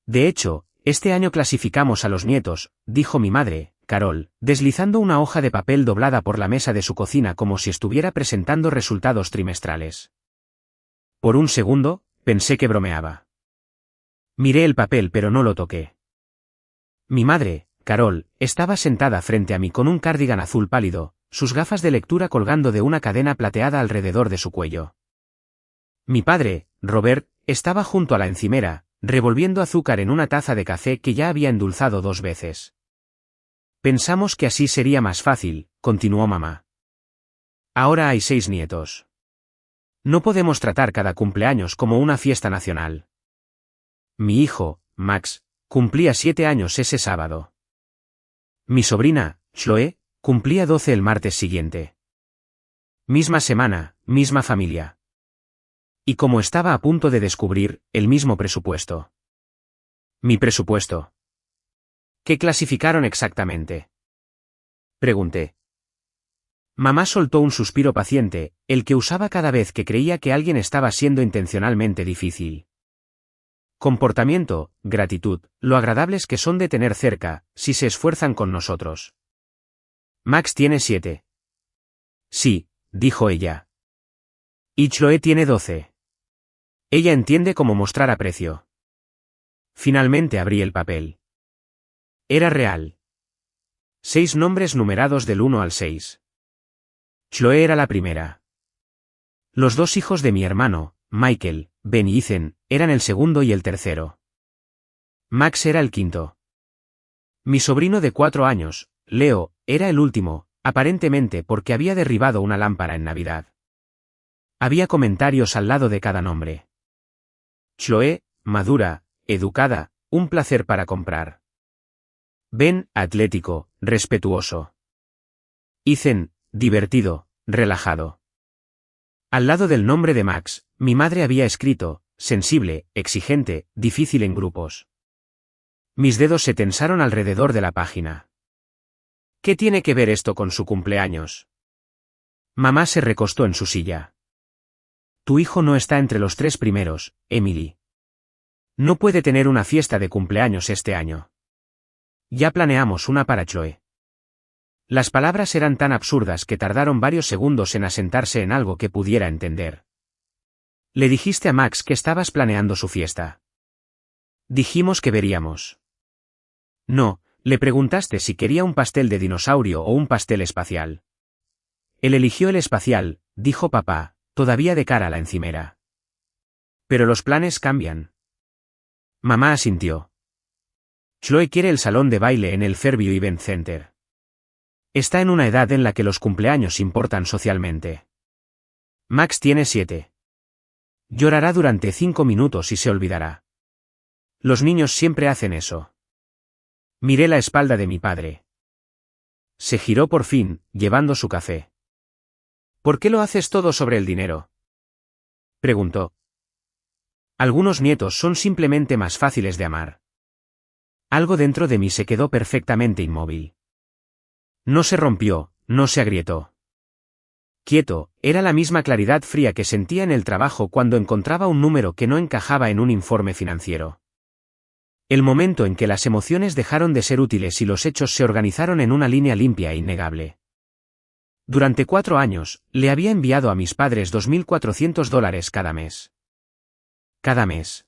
De hecho, este año clasificamos a los nietos, dijo mi madre, Carol, deslizando una hoja de papel doblada por la mesa de su cocina como si estuviera presentando resultados trimestrales. Por un segundo, pensé que bromeaba. Miré el papel pero no lo toqué. Mi madre, Carol, estaba sentada frente a mí con un cardigan azul pálido, sus gafas de lectura colgando de una cadena plateada alrededor de su cuello. Mi padre, Robert, estaba junto a la encimera, revolviendo azúcar en una taza de café que ya había endulzado 2 veces. Pensamos que así sería más fácil, continuó mamá. Ahora hay 6 nietos. No podemos tratar cada cumpleaños como una fiesta nacional. Mi hijo, Max, cumplía 7 años ese sábado. Mi sobrina, Chloe, cumplía 12 el martes siguiente. Misma semana, misma familia. Y como estaba a punto de descubrir, el mismo presupuesto. Mi presupuesto. ¿Qué clasificaron exactamente? Pregunté. Mamá soltó un suspiro paciente, el que usaba cada vez que creía que alguien estaba siendo intencionalmente difícil. Comportamiento, gratitud, lo agradables que son de tener cerca, si se esfuerzan con nosotros. Max tiene 7. Sí, dijo ella. Y Chloe tiene 12. Ella entiende cómo mostrar aprecio. Finalmente abrí el papel. Era real. 6 nombres numerados del 1 al 6. Chloe era la primera. Los 2 hijos de mi hermano, Michael, Ben y Ethan, eran el segundo y el tercero. Max era el quinto. Mi sobrino de 4 años, Leo, era el último, aparentemente porque había derribado una lámpara en Navidad. Había comentarios al lado de cada nombre. Chloe, madura, educada, un placer para comprar. Ben, atlético, respetuoso. Ethan, divertido, relajado. Al lado del nombre de Max, mi madre había escrito, sensible, exigente, difícil en grupos. Mis dedos se tensaron alrededor de la página. ¿Qué tiene que ver esto con su cumpleaños? Mamá se recostó en su silla. Tu hijo no está entre los 3 primeros, Emily. No puede tener una fiesta de cumpleaños este año. Ya planeamos una para Chloe. Las palabras eran tan absurdas que tardaron varios segundos en asentarse en algo que pudiera entender. Le dijiste a Max que estabas planeando su fiesta. Dijimos que veríamos. No, le preguntaste si quería un pastel de dinosaurio o un pastel espacial. Él eligió el espacial, dijo papá, todavía de cara a la encimera. Pero los planes cambian. Mamá asintió. Chloe quiere el salón de baile en el Fairview Event Center. Está en una edad en la que los cumpleaños importan socialmente. Max tiene 7. Llorará durante 5 minutos y se olvidará. Los niños siempre hacen eso. Miré la espalda de mi padre. Se giró por fin, llevando su café. ¿Por qué lo haces todo sobre el dinero? Preguntó. Algunos nietos son simplemente más fáciles de amar. Algo dentro de mí se quedó perfectamente inmóvil. No se rompió, no se agrietó. Quieto, era la misma claridad fría que sentía en el trabajo cuando encontraba un número que no encajaba en un informe financiero. El momento en que las emociones dejaron de ser útiles y los hechos se organizaron en una línea limpia e innegable. Durante 4 años, le había enviado a mis padres $2.400 cada mes. Cada mes.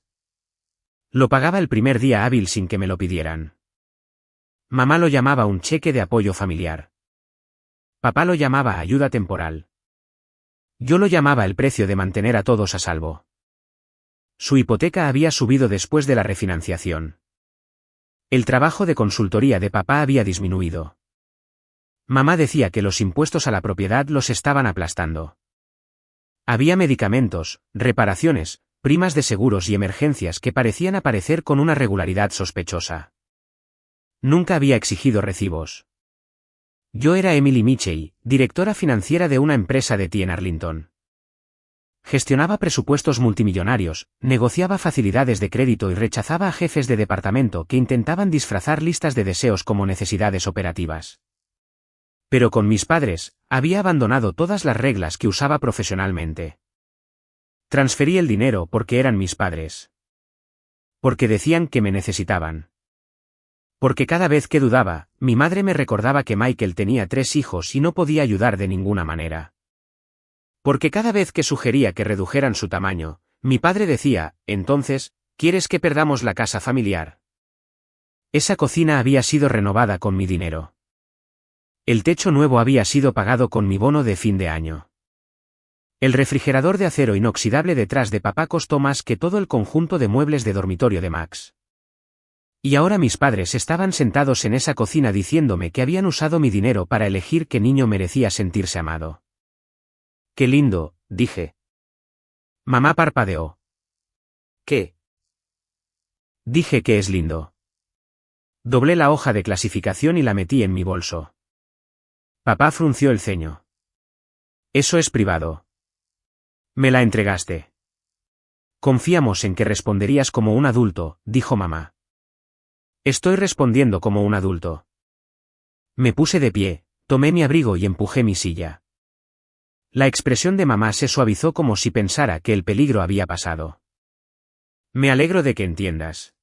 Lo pagaba el primer día hábil sin que me lo pidieran. Mamá lo llamaba un cheque de apoyo familiar. Papá lo llamaba ayuda temporal. Yo lo llamaba el precio de mantener a todos a salvo. Su hipoteca había subido después de la refinanciación. El trabajo de consultoría de papá había disminuido. Mamá decía que los impuestos a la propiedad los estaban aplastando. Había medicamentos, reparaciones, primas de seguros y emergencias que parecían aparecer con una regularidad sospechosa. Nunca había exigido recibos. Yo era Emily Mitchell, directora financiera de una empresa de té en Arlington. Gestionaba presupuestos multimillonarios, negociaba facilidades de crédito y rechazaba a jefes de departamento que intentaban disfrazar listas de deseos como necesidades operativas. Pero con mis padres, había abandonado todas las reglas que usaba profesionalmente. Transferí el dinero porque eran mis padres. Porque decían que me necesitaban. Porque cada vez que dudaba, mi madre me recordaba que Michael tenía 3 hijos y no podía ayudar de ninguna manera. Porque cada vez que sugería que redujeran su tamaño, mi padre decía, entonces, ¿quieres que perdamos la casa familiar? Esa cocina había sido renovada con mi dinero. El techo nuevo había sido pagado con mi bono de fin de año. El refrigerador de acero inoxidable detrás de papá costó más que todo el conjunto de muebles de dormitorio de Max. Y ahora mis padres estaban sentados en esa cocina diciéndome que habían usado mi dinero para elegir qué niño merecía sentirse amado. «Qué lindo», dije. Mamá parpadeó. «¿Qué?» Dije que es lindo. Doblé la hoja de clasificación y la metí en mi bolso. Papá frunció el ceño. «Eso es privado. Me la entregaste». «Confiamos en que responderías como un adulto», dijo mamá. «Estoy respondiendo como un adulto». Me puse de pie, tomé mi abrigo y empujé mi silla. La expresión de mamá se suavizó como si pensara que el peligro había pasado. «Me alegro de que entiendas.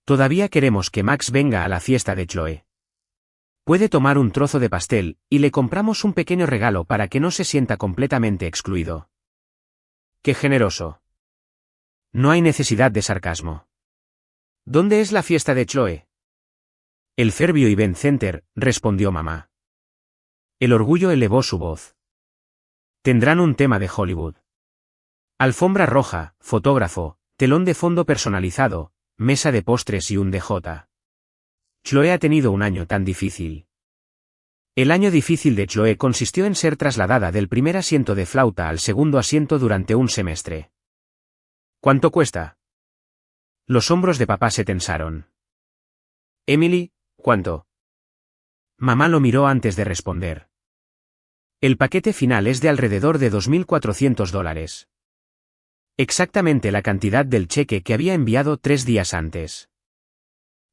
Todavía queremos que Max venga a la fiesta de Chloe. Puede tomar un trozo de pastel, y le compramos un pequeño regalo para que no se sienta completamente excluido». «Qué generoso». No hay necesidad de sarcasmo. ¿Dónde es la fiesta de Chloe? El Fairview Event Center, respondió mamá. El orgullo elevó su voz. Tendrán un tema de Hollywood. Alfombra roja, fotógrafo, telón de fondo personalizado, mesa de postres y un DJ. Chloe ha tenido un año tan difícil. El año difícil de Chloe consistió en ser trasladada del primer asiento de flauta al segundo asiento durante un semestre. ¿Cuánto cuesta? Los hombros de papá se tensaron. Emily, ¿cuánto? Mamá lo miró antes de responder. El paquete final es de alrededor de $2.400. Exactamente la cantidad del cheque que había enviado 3 días antes.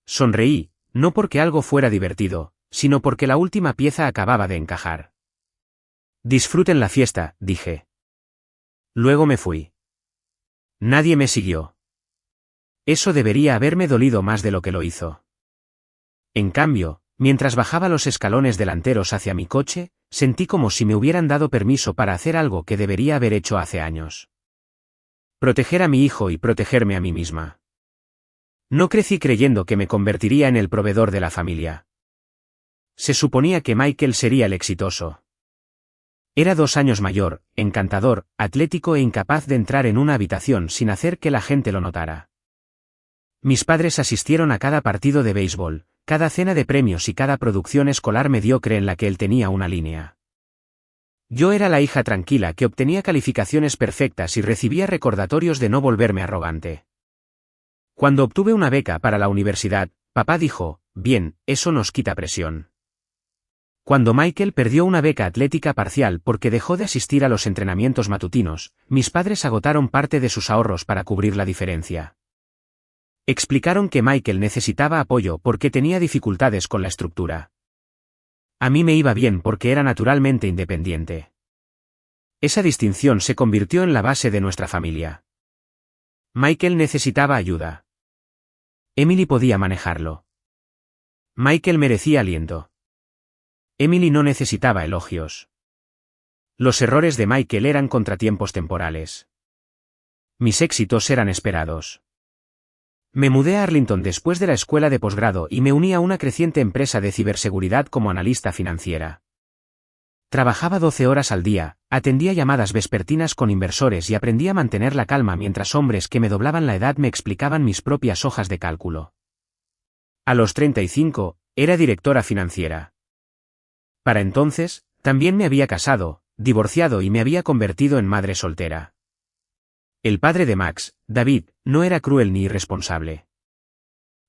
Sonreí, no porque algo fuera divertido, sino porque la última pieza acababa de encajar. Disfruten la fiesta, dije. Luego me fui. Nadie me siguió. Eso debería haberme dolido más de lo que lo hizo. En cambio, mientras bajaba los escalones delanteros hacia mi coche, sentí como si me hubieran dado permiso para hacer algo que debería haber hecho hace años. Proteger a mi hijo y protegerme a mí misma. No crecí creyendo que me convertiría en el proveedor de la familia. Se suponía que Michael sería el exitoso. Era 2 años mayor, encantador, atlético e incapaz de entrar en una habitación sin hacer que la gente lo notara. Mis padres asistieron a cada partido de béisbol, cada cena de premios y cada producción escolar mediocre en la que él tenía una línea. Yo era la hija tranquila que obtenía calificaciones perfectas y recibía recordatorios de no volverme arrogante. Cuando obtuve una beca para la universidad, papá dijo, bien, eso nos quita presión. Cuando Michael perdió una beca atlética parcial porque dejó de asistir a los entrenamientos matutinos, mis padres agotaron parte de sus ahorros para cubrir la diferencia. Explicaron que Michael necesitaba apoyo porque tenía dificultades con la estructura. A mí me iba bien porque era naturalmente independiente. Esa distinción se convirtió en la base de nuestra familia. Michael necesitaba ayuda. Emily podía manejarlo. Michael merecía aliento. Emily no necesitaba elogios. Los errores de Michael eran contratiempos temporales. Mis éxitos eran esperados. Me mudé a Arlington después de la escuela de posgrado y me uní a una creciente empresa de ciberseguridad como analista financiera. Trabajaba 12 horas al día, atendía llamadas vespertinas con inversores y aprendí a mantener la calma mientras hombres que me doblaban la edad me explicaban mis propias hojas de cálculo. A los 35, era directora financiera. Para entonces, también me había casado, divorciado y me había convertido en madre soltera. El padre de Max, David, no era cruel ni irresponsable.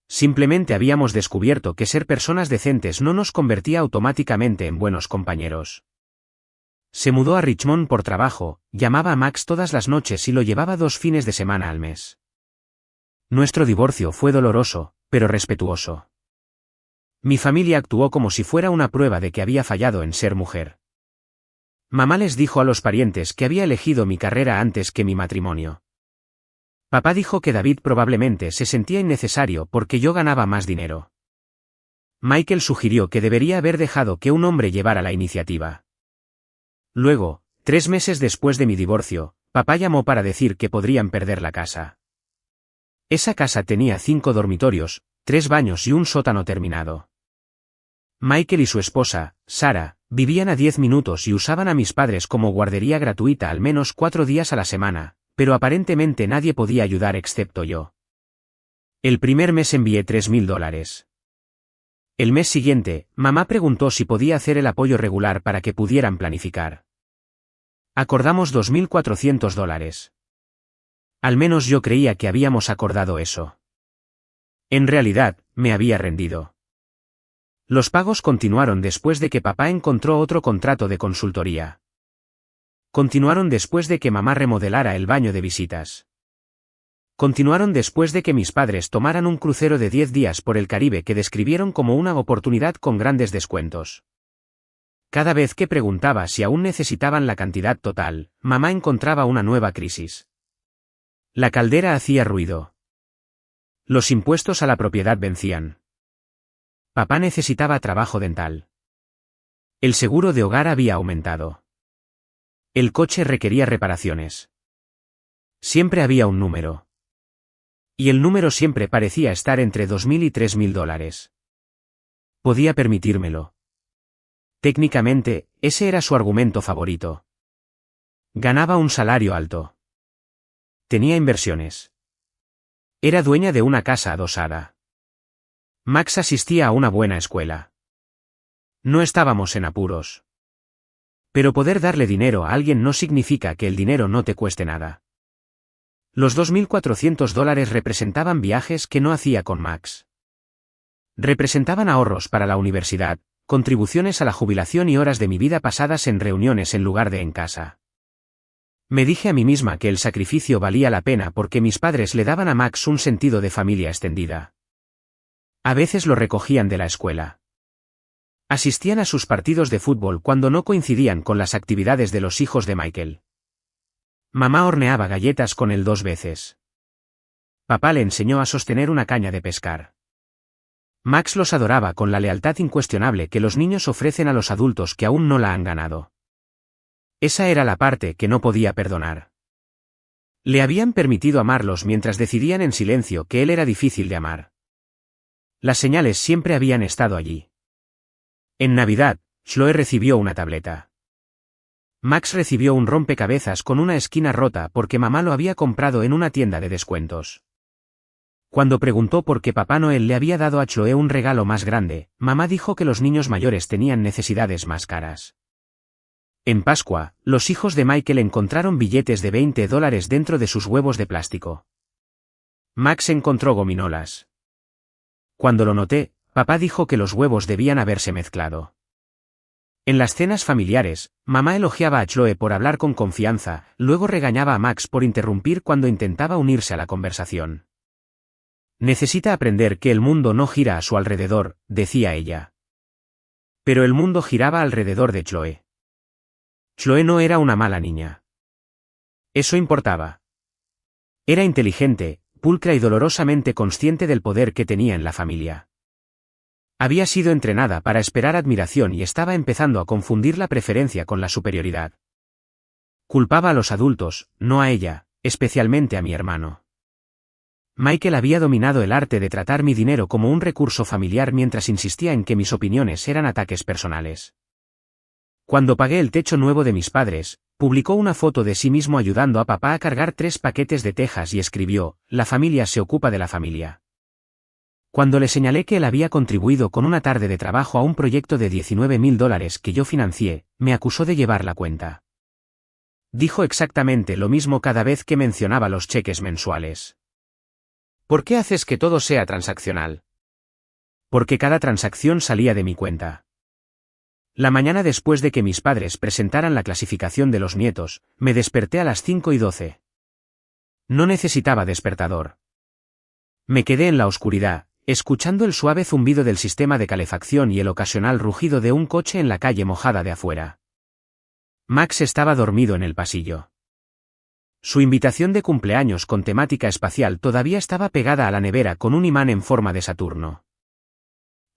Simplemente habíamos descubierto que ser personas decentes no nos convertía automáticamente en buenos compañeros. Se mudó a Richmond por trabajo, llamaba a Max todas las noches y lo llevaba 2 fines de semana al mes. Nuestro divorcio fue doloroso, pero respetuoso. Mi familia actuó como si fuera una prueba de que había fallado en ser mujer. Mamá les dijo a los parientes que había elegido mi carrera antes que mi matrimonio. Papá dijo que David probablemente se sentía innecesario porque yo ganaba más dinero. Michael sugirió que debería haber dejado que un hombre llevara la iniciativa. Luego, 3 meses después de mi divorcio, papá llamó para decir que podrían perder la casa. Esa casa tenía 5 dormitorios, 3 baños y un sótano terminado. Michael y su esposa, Sarah, vivían a 10 minutos y usaban a mis padres como guardería gratuita al menos 4 días a la semana, pero aparentemente nadie podía ayudar excepto yo. El primer mes envié $3,000. El mes siguiente, mamá preguntó si podía hacer el apoyo regular para que pudieran planificar. Acordamos $2,400. Al menos yo creía que habíamos acordado eso. En realidad, me había rendido. Los pagos continuaron después de que papá encontró otro contrato de consultoría. Continuaron después de que mamá remodelara el baño de visitas. Continuaron después de que mis padres tomaran un crucero de 10 días por el Caribe que describieron como una oportunidad con grandes descuentos. Cada vez que preguntaba si aún necesitaban la cantidad total, mamá encontraba una nueva crisis. La caldera hacía ruido. Los impuestos a la propiedad vencían. Papá necesitaba trabajo dental. El seguro de hogar había aumentado. El coche requería reparaciones. Siempre había un número. Y el número siempre parecía estar entre $2,000 y $3,000. Podía permitírmelo. Técnicamente, ese era su argumento favorito. Ganaba un salario alto. Tenía inversiones. Era dueña de una casa adosada. Max asistía a una buena escuela. No estábamos en apuros. Pero poder darle dinero a alguien no significa que el dinero no te cueste nada. Los $2,400 representaban viajes que no hacía con Max. Representaban ahorros para la universidad, contribuciones a la jubilación y horas de mi vida pasadas en reuniones en lugar de en casa. Me dije a mí misma que el sacrificio valía la pena porque mis padres le daban a Max un sentido de familia extendida. A veces lo recogían de la escuela. Asistían a sus partidos de fútbol cuando no coincidían con las actividades de los hijos de Michael. Mamá horneaba galletas con él 2 veces. Papá le enseñó a sostener una caña de pescar. Max los adoraba con la lealtad incuestionable que los niños ofrecen a los adultos que aún no la han ganado. Esa era la parte que no podía perdonar. Le habían permitido amarlos mientras decidían en silencio que él era difícil de amar. Las señales siempre habían estado allí. En Navidad, Chloe recibió una tableta. Max recibió un rompecabezas con una esquina rota porque mamá lo había comprado en una tienda de descuentos. Cuando preguntó por qué Papá Noel le había dado a Chloe un regalo más grande, mamá dijo que los niños mayores tenían necesidades más caras. En Pascua, los hijos de Michael encontraron billetes de $20 dentro de sus huevos de plástico. Max encontró gominolas. Cuando lo noté, papá dijo que los huevos debían haberse mezclado. En las cenas familiares, mamá elogiaba a Chloe por hablar con confianza, luego regañaba a Max por interrumpir cuando intentaba unirse a la conversación. Necesita aprender que el mundo no gira a su alrededor, decía ella. Pero el mundo giraba alrededor de Chloe. Chloe no era una mala niña. Eso importaba. Era inteligente, pulcra y dolorosamente consciente del poder que tenía en la familia. Había sido entrenada para esperar admiración y estaba empezando a confundir la preferencia con la superioridad. Culpaba a los adultos, no a ella, especialmente a mi hermano. Michael había dominado el arte de tratar mi dinero como un recurso familiar mientras insistía en que mis opiniones eran ataques personales. Cuando pagué el techo nuevo de mis padres, publicó una foto de sí mismo ayudando a papá a cargar 3 paquetes de tejas y escribió: "La familia se ocupa de la familia". Cuando le señalé que él había contribuido con una tarde de trabajo a un proyecto de $19,000 que yo financié, me acusó de llevar la cuenta. Dijo exactamente lo mismo cada vez que mencionaba los cheques mensuales. ¿Por qué haces que todo sea transaccional? Porque cada transacción salía de mi cuenta. La mañana después de que mis padres presentaran la clasificación de los nietos, me desperté a las 5:12. No necesitaba despertador. Me quedé en la oscuridad, escuchando el suave zumbido del sistema de calefacción y el ocasional rugido de un coche en la calle mojada de afuera. Max estaba dormido en el pasillo. Su invitación de cumpleaños con temática espacial todavía estaba pegada a la nevera con un imán en forma de Saturno.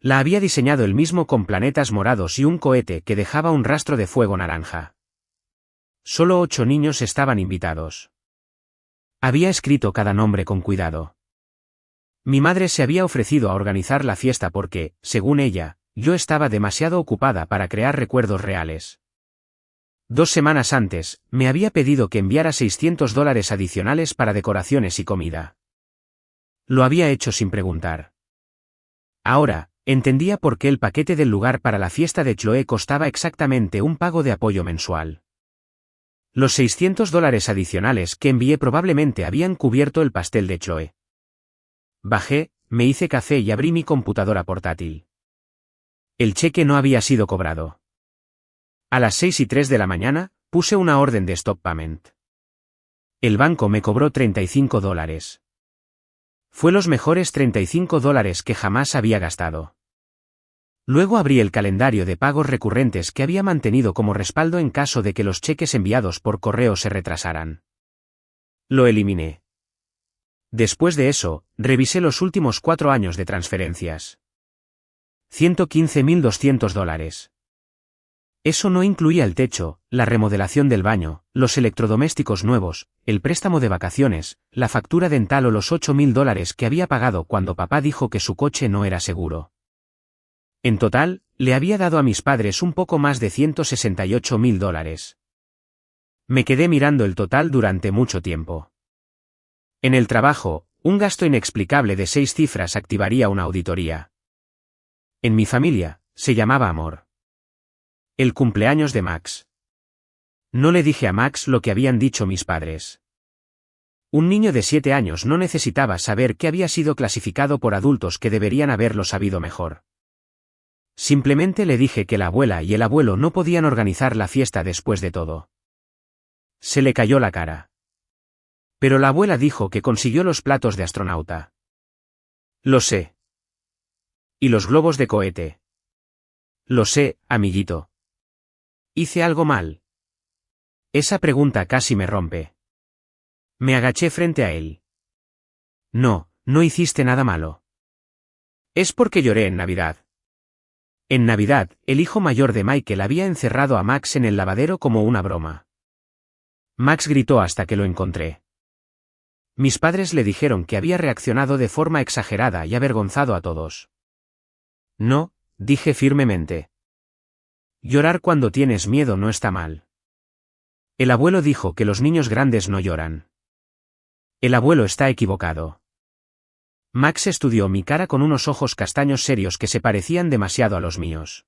La había diseñado él mismo con planetas morados y un cohete que dejaba un rastro de fuego naranja. Solo 8 niños estaban invitados. Había escrito cada nombre con cuidado. Mi madre se había ofrecido a organizar la fiesta porque, según ella, yo estaba demasiado ocupada para crear recuerdos reales. 2 semanas antes, me había pedido que enviara $600 adicionales para decoraciones y comida. Lo había hecho sin preguntar. Ahora, entendía por qué el paquete del lugar para la fiesta de Chloe costaba exactamente un pago de apoyo mensual. Los $600 adicionales que envié probablemente habían cubierto el pastel de Chloe. Bajé, me hice café y abrí mi computadora portátil. El cheque no había sido cobrado. A las 6:03 de la mañana, puse una orden de stop payment. El banco me cobró $35. Fue los mejores $35 que jamás había gastado. Luego abrí el calendario de pagos recurrentes que había mantenido como respaldo en caso de que los cheques enviados por correo se retrasaran. Lo eliminé. Después de eso, revisé los últimos 4 años de transferencias. $115.200. Eso no incluía el techo, la remodelación del baño, los electrodomésticos nuevos, el préstamo de vacaciones, la factura dental o los $8.000 que había pagado cuando papá dijo que su coche no era seguro. En total, le había dado a mis padres un poco más de $168.000. Me quedé mirando el total durante mucho tiempo. En el trabajo, un gasto inexplicable de 6 cifras activaría una auditoría. En mi familia, se llamaba amor. El cumpleaños de Max. No le dije a Max lo que habían dicho mis padres. Un niño de 7 años no necesitaba saber que había sido clasificado por adultos que deberían haberlo sabido mejor. Simplemente le dije que la abuela y el abuelo no podían organizar la fiesta después de todo. Se le cayó la cara. Pero la abuela dijo que consiguió los platos de astronauta. Lo sé. ¿Y los globos de cohete? Lo sé, amiguito. ¿Hice algo mal? Esa pregunta casi me rompe. Me agaché frente a él. No, no hiciste nada malo. Es porque lloré en Navidad. En Navidad, el hijo mayor de Michael había encerrado a Max en el lavadero como una broma. Max gritó hasta que lo encontré. Mis padres le dijeron que había reaccionado de forma exagerada y avergonzado a todos. No, dije firmemente. Llorar cuando tienes miedo no está mal. El abuelo dijo que los niños grandes no lloran. El abuelo está equivocado. Max estudió mi cara con unos ojos castaños serios que se parecían demasiado a los míos.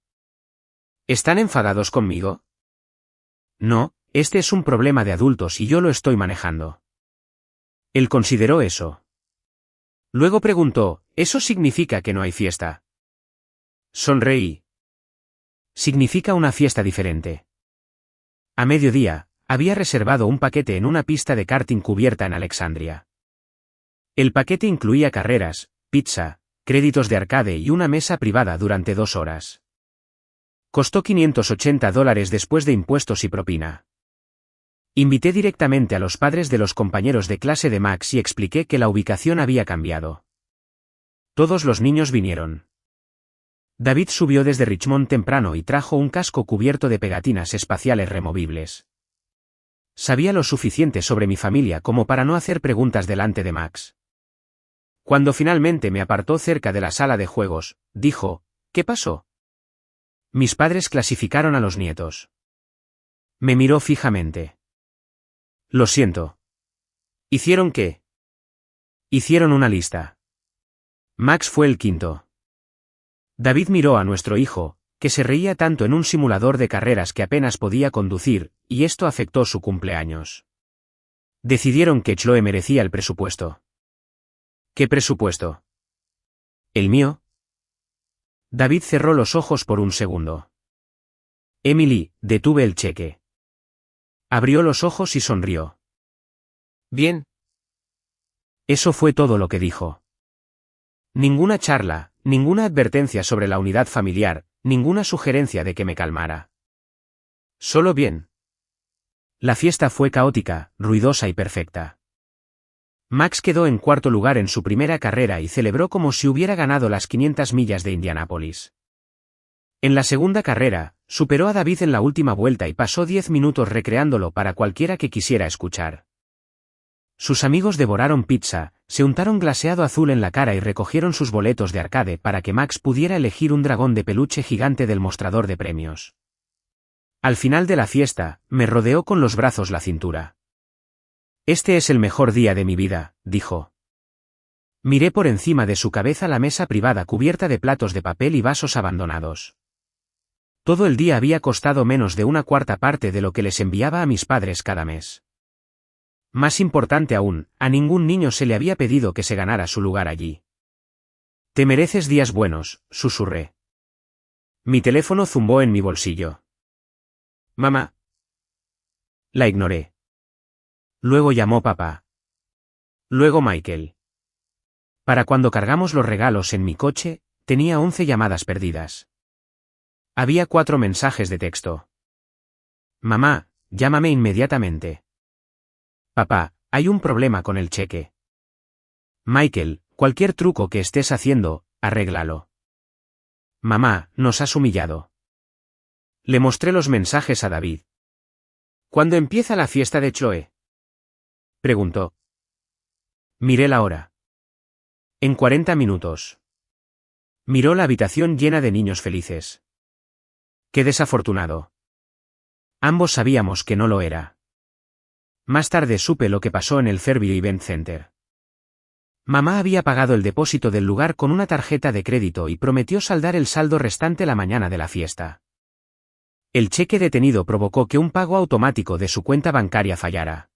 ¿Están enfadados conmigo? No, este es un problema de adultos y yo lo estoy manejando. Él consideró eso. Luego preguntó, ¿eso significa que no hay fiesta? Sonreí. Significa una fiesta diferente. A mediodía, había reservado un paquete en una pista de karting cubierta en Alexandria. El paquete incluía carreras, pizza, créditos de arcade y una mesa privada durante 2 horas. Costó $580 después de impuestos y propina. Invité directamente a los padres de los compañeros de clase de Max y expliqué que la ubicación había cambiado. Todos los niños vinieron. David subió desde Richmond temprano y trajo un casco cubierto de pegatinas espaciales removibles. Sabía lo suficiente sobre mi familia como para no hacer preguntas delante de Max. Cuando finalmente me apartó cerca de la sala de juegos, dijo, ¿qué pasó? Mis padres clasificaron a los nietos. Me miró fijamente. Lo siento. ¿Hicieron qué? Hicieron una lista. Max fue el quinto. David miró a nuestro hijo, que se reía tanto en un simulador de carreras que apenas podía conducir, y esto afectó su cumpleaños. Decidieron que Chloe merecía el presupuesto. ¿Qué presupuesto? ¿El mío? David cerró los ojos por un segundo. Emily, detuve el cheque. Abrió los ojos y sonrió. Bien. Eso fue todo lo que dijo. Ninguna charla, ninguna advertencia sobre la unidad familiar, ninguna sugerencia de que me calmara. Solo bien. La fiesta fue caótica, ruidosa y perfecta. Max quedó en cuarto lugar en su primera carrera y celebró como si hubiera ganado las 500 millas de Indianápolis. En la segunda carrera, superó a David en la última vuelta y pasó 10 minutos recreándolo para cualquiera que quisiera escuchar. Sus amigos devoraron pizza, se untaron glaseado azul en la cara y recogieron sus boletos de arcade para que Max pudiera elegir un dragón de peluche gigante del mostrador de premios. Al final de la fiesta, me rodeó con los brazos la cintura. «Este es el mejor día de mi vida», dijo. Miré por encima de su cabeza la mesa privada cubierta de platos de papel y vasos abandonados. Todo el día había costado menos de una cuarta parte de lo que les enviaba a mis padres cada mes. Más importante aún, a ningún niño se le había pedido que se ganara su lugar allí. «Te mereces días buenos», susurré. Mi teléfono zumbó en mi bolsillo. «Mamá». La ignoré. Luego llamó papá. Luego Michael. Para cuando cargamos los regalos en mi coche, tenía 11 llamadas perdidas. Había 4 mensajes de texto. «Mamá, llámame inmediatamente». «Papá, hay un problema con el cheque». «Michael, cualquier truco que estés haciendo, arréglalo». «Mamá, nos has humillado». Le mostré los mensajes a David. «¿Cuándo empieza la fiesta de Chloe?», preguntó. Miré la hora. «En 40 minutos». Miró la habitación llena de niños felices. «Qué desafortunado». Ambos sabíamos que no lo era. Más tarde supe lo que pasó en el Fairview Event Center. Mamá había pagado el depósito del lugar con una tarjeta de crédito y prometió saldar el saldo restante la mañana de la fiesta. El cheque detenido provocó que un pago automático de su cuenta bancaria fallara.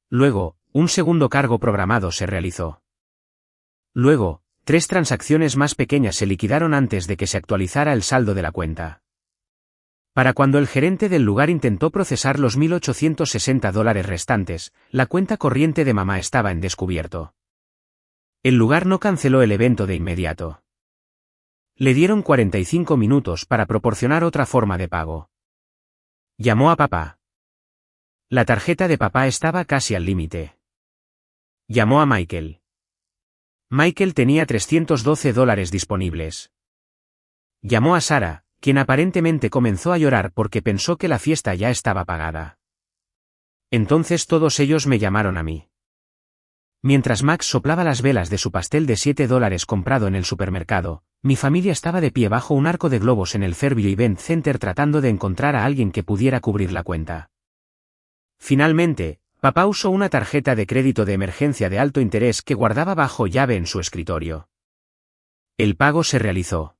Luego, un segundo cargo programado se realizó. Luego, 3 transacciones más pequeñas se liquidaron antes de que se actualizara el saldo de la cuenta. Para cuando el gerente del lugar intentó procesar los $1,860 restantes, la cuenta corriente de mamá estaba en descubierto. El lugar no canceló el evento de inmediato. Le dieron 45 minutos para proporcionar otra forma de pago. Llamó a papá. La tarjeta de papá estaba casi al límite. Llamó a Michael. Michael tenía $312 disponibles. Llamó a Sara, quien aparentemente comenzó a llorar porque pensó que la fiesta ya estaba pagada. Entonces todos ellos me llamaron a mí. Mientras Max soplaba las velas de su pastel de $7 comprado en el supermercado, mi familia estaba de pie bajo un arco de globos en el Fairview Event Center tratando de encontrar a alguien que pudiera cubrir la cuenta. Finalmente, papá usó una tarjeta de crédito de emergencia de alto interés que guardaba bajo llave en su escritorio. El pago se realizó.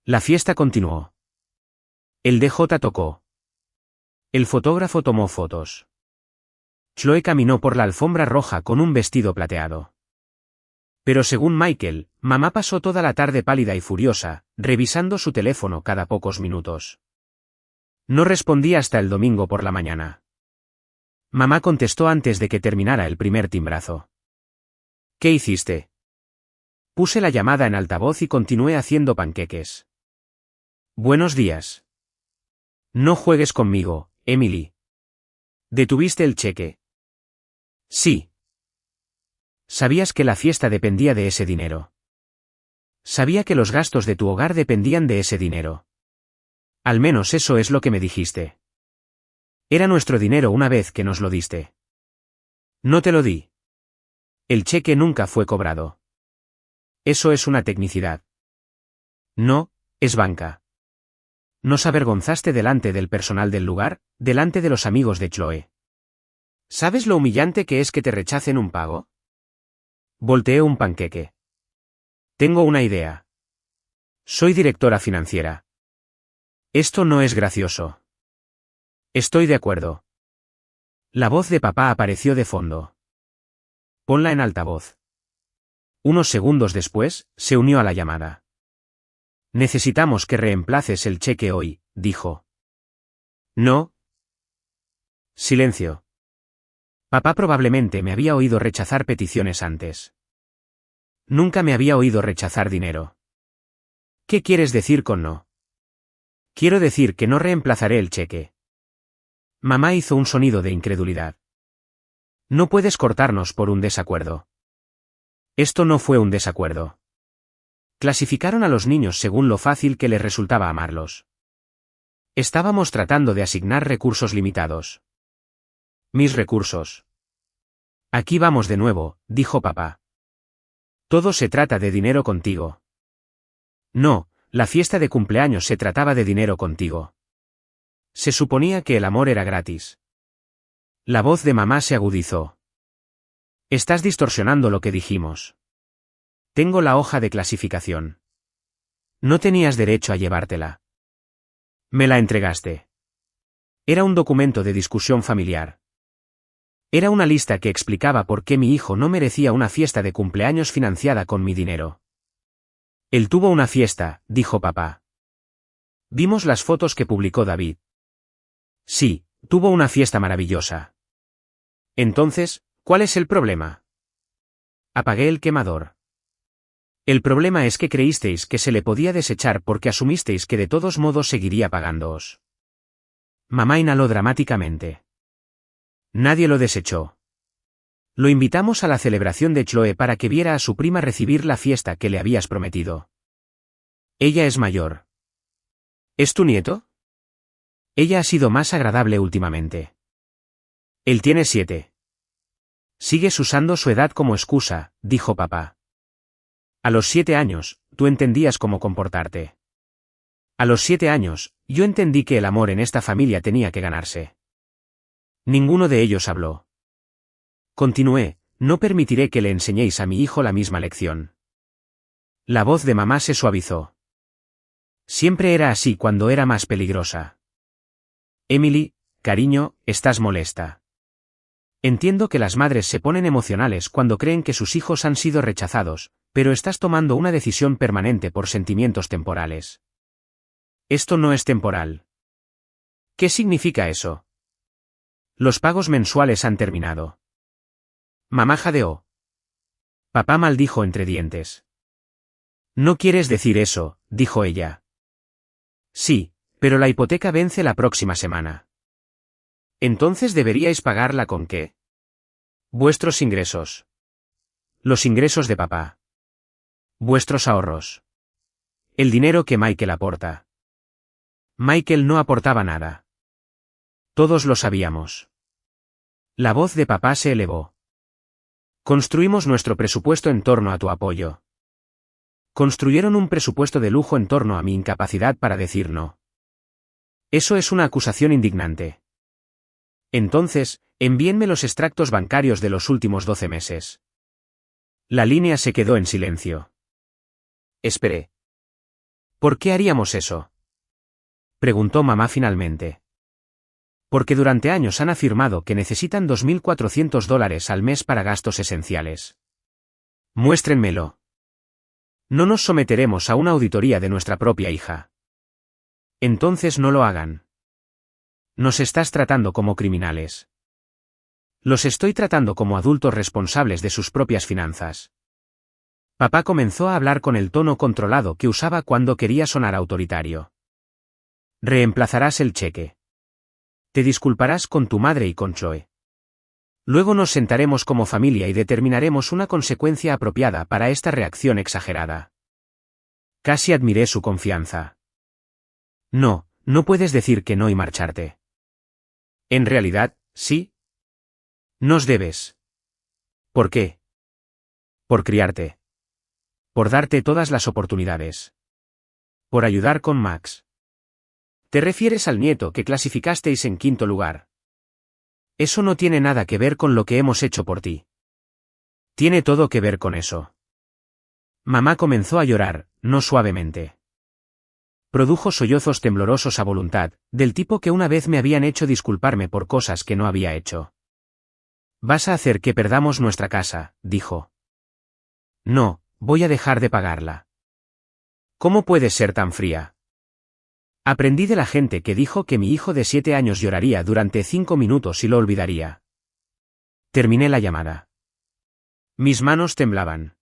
La fiesta continuó. El DJ tocó. El fotógrafo tomó fotos. Chloe caminó por la alfombra roja con un vestido plateado. Pero según Michael, mamá pasó toda la tarde pálida y furiosa, revisando su teléfono cada pocos minutos. No respondía hasta el domingo por la mañana. Mamá contestó antes de que terminara el primer timbrazo. «¿Qué hiciste?». Puse la llamada en altavoz y continué haciendo panqueques. «Buenos días». «No juegues conmigo, Emily». «¿Detuviste el cheque?». «Sí». «¿Sabías que la fiesta dependía de ese dinero?». «Sabía que los gastos de tu hogar dependían de ese dinero». «Al menos eso es lo que me dijiste». «Era nuestro dinero una vez que nos lo diste». «No te lo di». «El cheque nunca fue cobrado». «Eso es una tecnicidad». «No, es banca». «¿Nos avergonzaste delante del personal del lugar, delante de los amigos de Chloe? ¿Sabes lo humillante que es que te rechacen un pago?». Volteé un panqueque. «Tengo una idea. Soy directora financiera». «Esto no es gracioso». «Estoy de acuerdo». La voz de papá apareció de fondo. «Ponla en altavoz». Unos segundos después, se unió a la llamada. «Necesitamos que reemplaces el cheque hoy», dijo. «No». Silencio. Papá probablemente me había oído rechazar peticiones antes. Nunca me había oído rechazar dinero. «¿Qué quieres decir con no?». «Quiero decir que no reemplazaré el cheque». Mamá hizo un sonido de incredulidad. No puedes cortarnos por un desacuerdo. Esto no fue un desacuerdo. Clasificaron a los niños según lo fácil que les resultaba amarlos. Estábamos tratando de asignar recursos limitados. Mis recursos. Aquí vamos de nuevo, dijo papá. Todo se trata de dinero contigo. No, la fiesta de cumpleaños se trataba de dinero contigo. Se suponía que el amor era gratis. La voz de mamá se agudizó. Estás distorsionando lo que dijimos. Tengo la hoja de clasificación. No tenías derecho a llevártela. Me la entregaste. Era un documento de discusión familiar. Era una lista que explicaba por qué mi hijo no merecía una fiesta de cumpleaños financiada con mi dinero. Él tuvo una fiesta, dijo papá. Vimos las fotos que publicó David. Sí, tuvo una fiesta maravillosa. Entonces, ¿cuál es el problema? Apagué el quemador. El problema es que creísteis que se le podía desechar porque asumisteis que de todos modos seguiría pagándoos. Mamá inhaló dramáticamente. Nadie lo desechó. Lo invitamos a la celebración de Chloe para que viera a su prima recibir la fiesta que le habías prometido. Ella es mayor. ¿Es tu nieto? Ella ha sido más agradable últimamente. Él tiene 7. Sigues usando su edad como excusa, dijo papá. A los 7 años, tú entendías cómo comportarte. A los 7 años, yo entendí que el amor en esta familia tenía que ganarse. Ninguno de ellos habló. Continué, no permitiré que le enseñéis a mi hijo la misma lección. La voz de mamá se suavizó. Siempre era así cuando era más peligrosa. Emily, cariño, estás molesta. Entiendo que las madres se ponen emocionales cuando creen que sus hijos han sido rechazados, pero estás tomando una decisión permanente por sentimientos temporales. Esto no es temporal. ¿Qué significa eso? Los pagos mensuales han terminado. Mamá jadeó. Papá maldijo entre dientes. No quieres decir eso, dijo ella. Sí, pero la hipoteca vence la próxima semana. Entonces deberíais pagarla ¿con qué? Vuestros ingresos. Los ingresos de papá. Vuestros ahorros. El dinero que Michael aporta. Michael no aportaba nada. Todos lo sabíamos. La voz de papá se elevó. Construimos nuestro presupuesto en torno a tu apoyo. Construyeron un presupuesto de lujo en torno a mi incapacidad para decir no. Eso es una acusación indignante. Entonces, envíenme los extractos bancarios de los últimos 12 meses. La línea se quedó en silencio. Esperé. ¿Por qué haríamos eso? Preguntó mamá finalmente. Porque durante años han afirmado que necesitan $2.400 al mes para gastos esenciales. Muéstrenmelo. No nos someteremos a una auditoría de nuestra propia hija. Entonces no lo hagan. Nos estás tratando como criminales. Los estoy tratando como adultos responsables de sus propias finanzas. Papá comenzó a hablar con el tono controlado que usaba cuando quería sonar autoritario. Reemplazarás el cheque. Te disculparás con tu madre y con Chloe. Luego nos sentaremos como familia y determinaremos una consecuencia apropiada para esta reacción exagerada. Casi admiré su confianza. No, no puedes decir que no y marcharte. En realidad, sí. Nos debes. ¿Por qué? Por criarte. Por darte todas las oportunidades. Por ayudar con Max. Te refieres al nieto que clasificasteis en 5º lugar. Eso no tiene nada que ver con lo que hemos hecho por ti. Tiene todo que ver con eso. Mamá comenzó a llorar, no suavemente. Produjo sollozos temblorosos a voluntad, del tipo que una vez me habían hecho disculparme por cosas que no había hecho. Vas a hacer que perdamos nuestra casa, dijo. No, voy a dejar de pagarla. ¿Cómo puedes ser tan fría? Aprendí de la gente que dijo que mi hijo de 7 años lloraría durante 5 minutos y lo olvidaría. Terminé la llamada. Mis manos temblaban.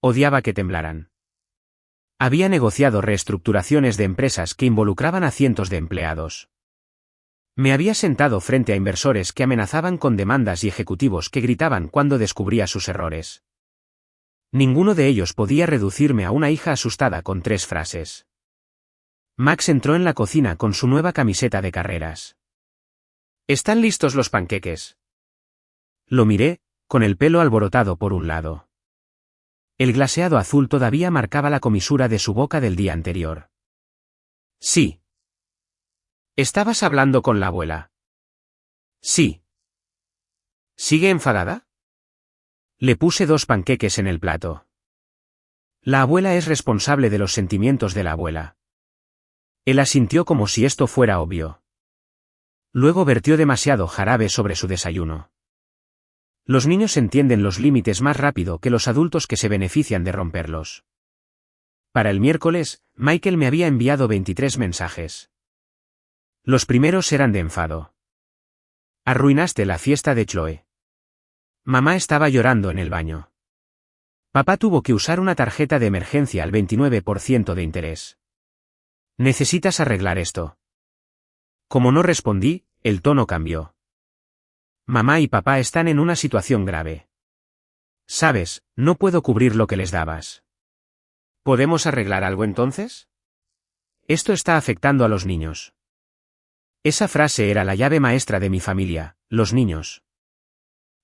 Odiaba que temblaran. Había negociado reestructuraciones de empresas que involucraban a cientos de empleados. Me había sentado frente a inversores que amenazaban con demandas y ejecutivos que gritaban cuando descubría sus errores. Ninguno de ellos podía reducirme a una hija asustada con 3 frases. Max entró en la cocina con su nueva camiseta de carreras. ¿Están listos los panqueques? Lo miré, con el pelo alborotado por un lado. El glaseado azul todavía marcaba la comisura de su boca del día anterior. Sí. ¿Estabas hablando con la abuela? Sí. ¿Sigue enfadada? Le puse 2 panqueques en el plato. La abuela es responsable de los sentimientos de la abuela. Él asintió como si esto fuera obvio. Luego vertió demasiado jarabe sobre su desayuno. Los niños entienden los límites más rápido que los adultos que se benefician de romperlos. Para el miércoles, Michael me había enviado 23 mensajes. Los primeros eran de enfado. Arruinaste la fiesta de Chloe. Mamá estaba llorando en el baño. Papá tuvo que usar una tarjeta de emergencia al 29% de interés. Necesitas arreglar esto. Como no respondí, el tono cambió. Mamá y papá están en una situación grave. Sabes, no puedo cubrir lo que les dabas. ¿Podemos arreglar algo entonces? Esto está afectando a los niños. Esa frase era la llave maestra de mi familia, los niños.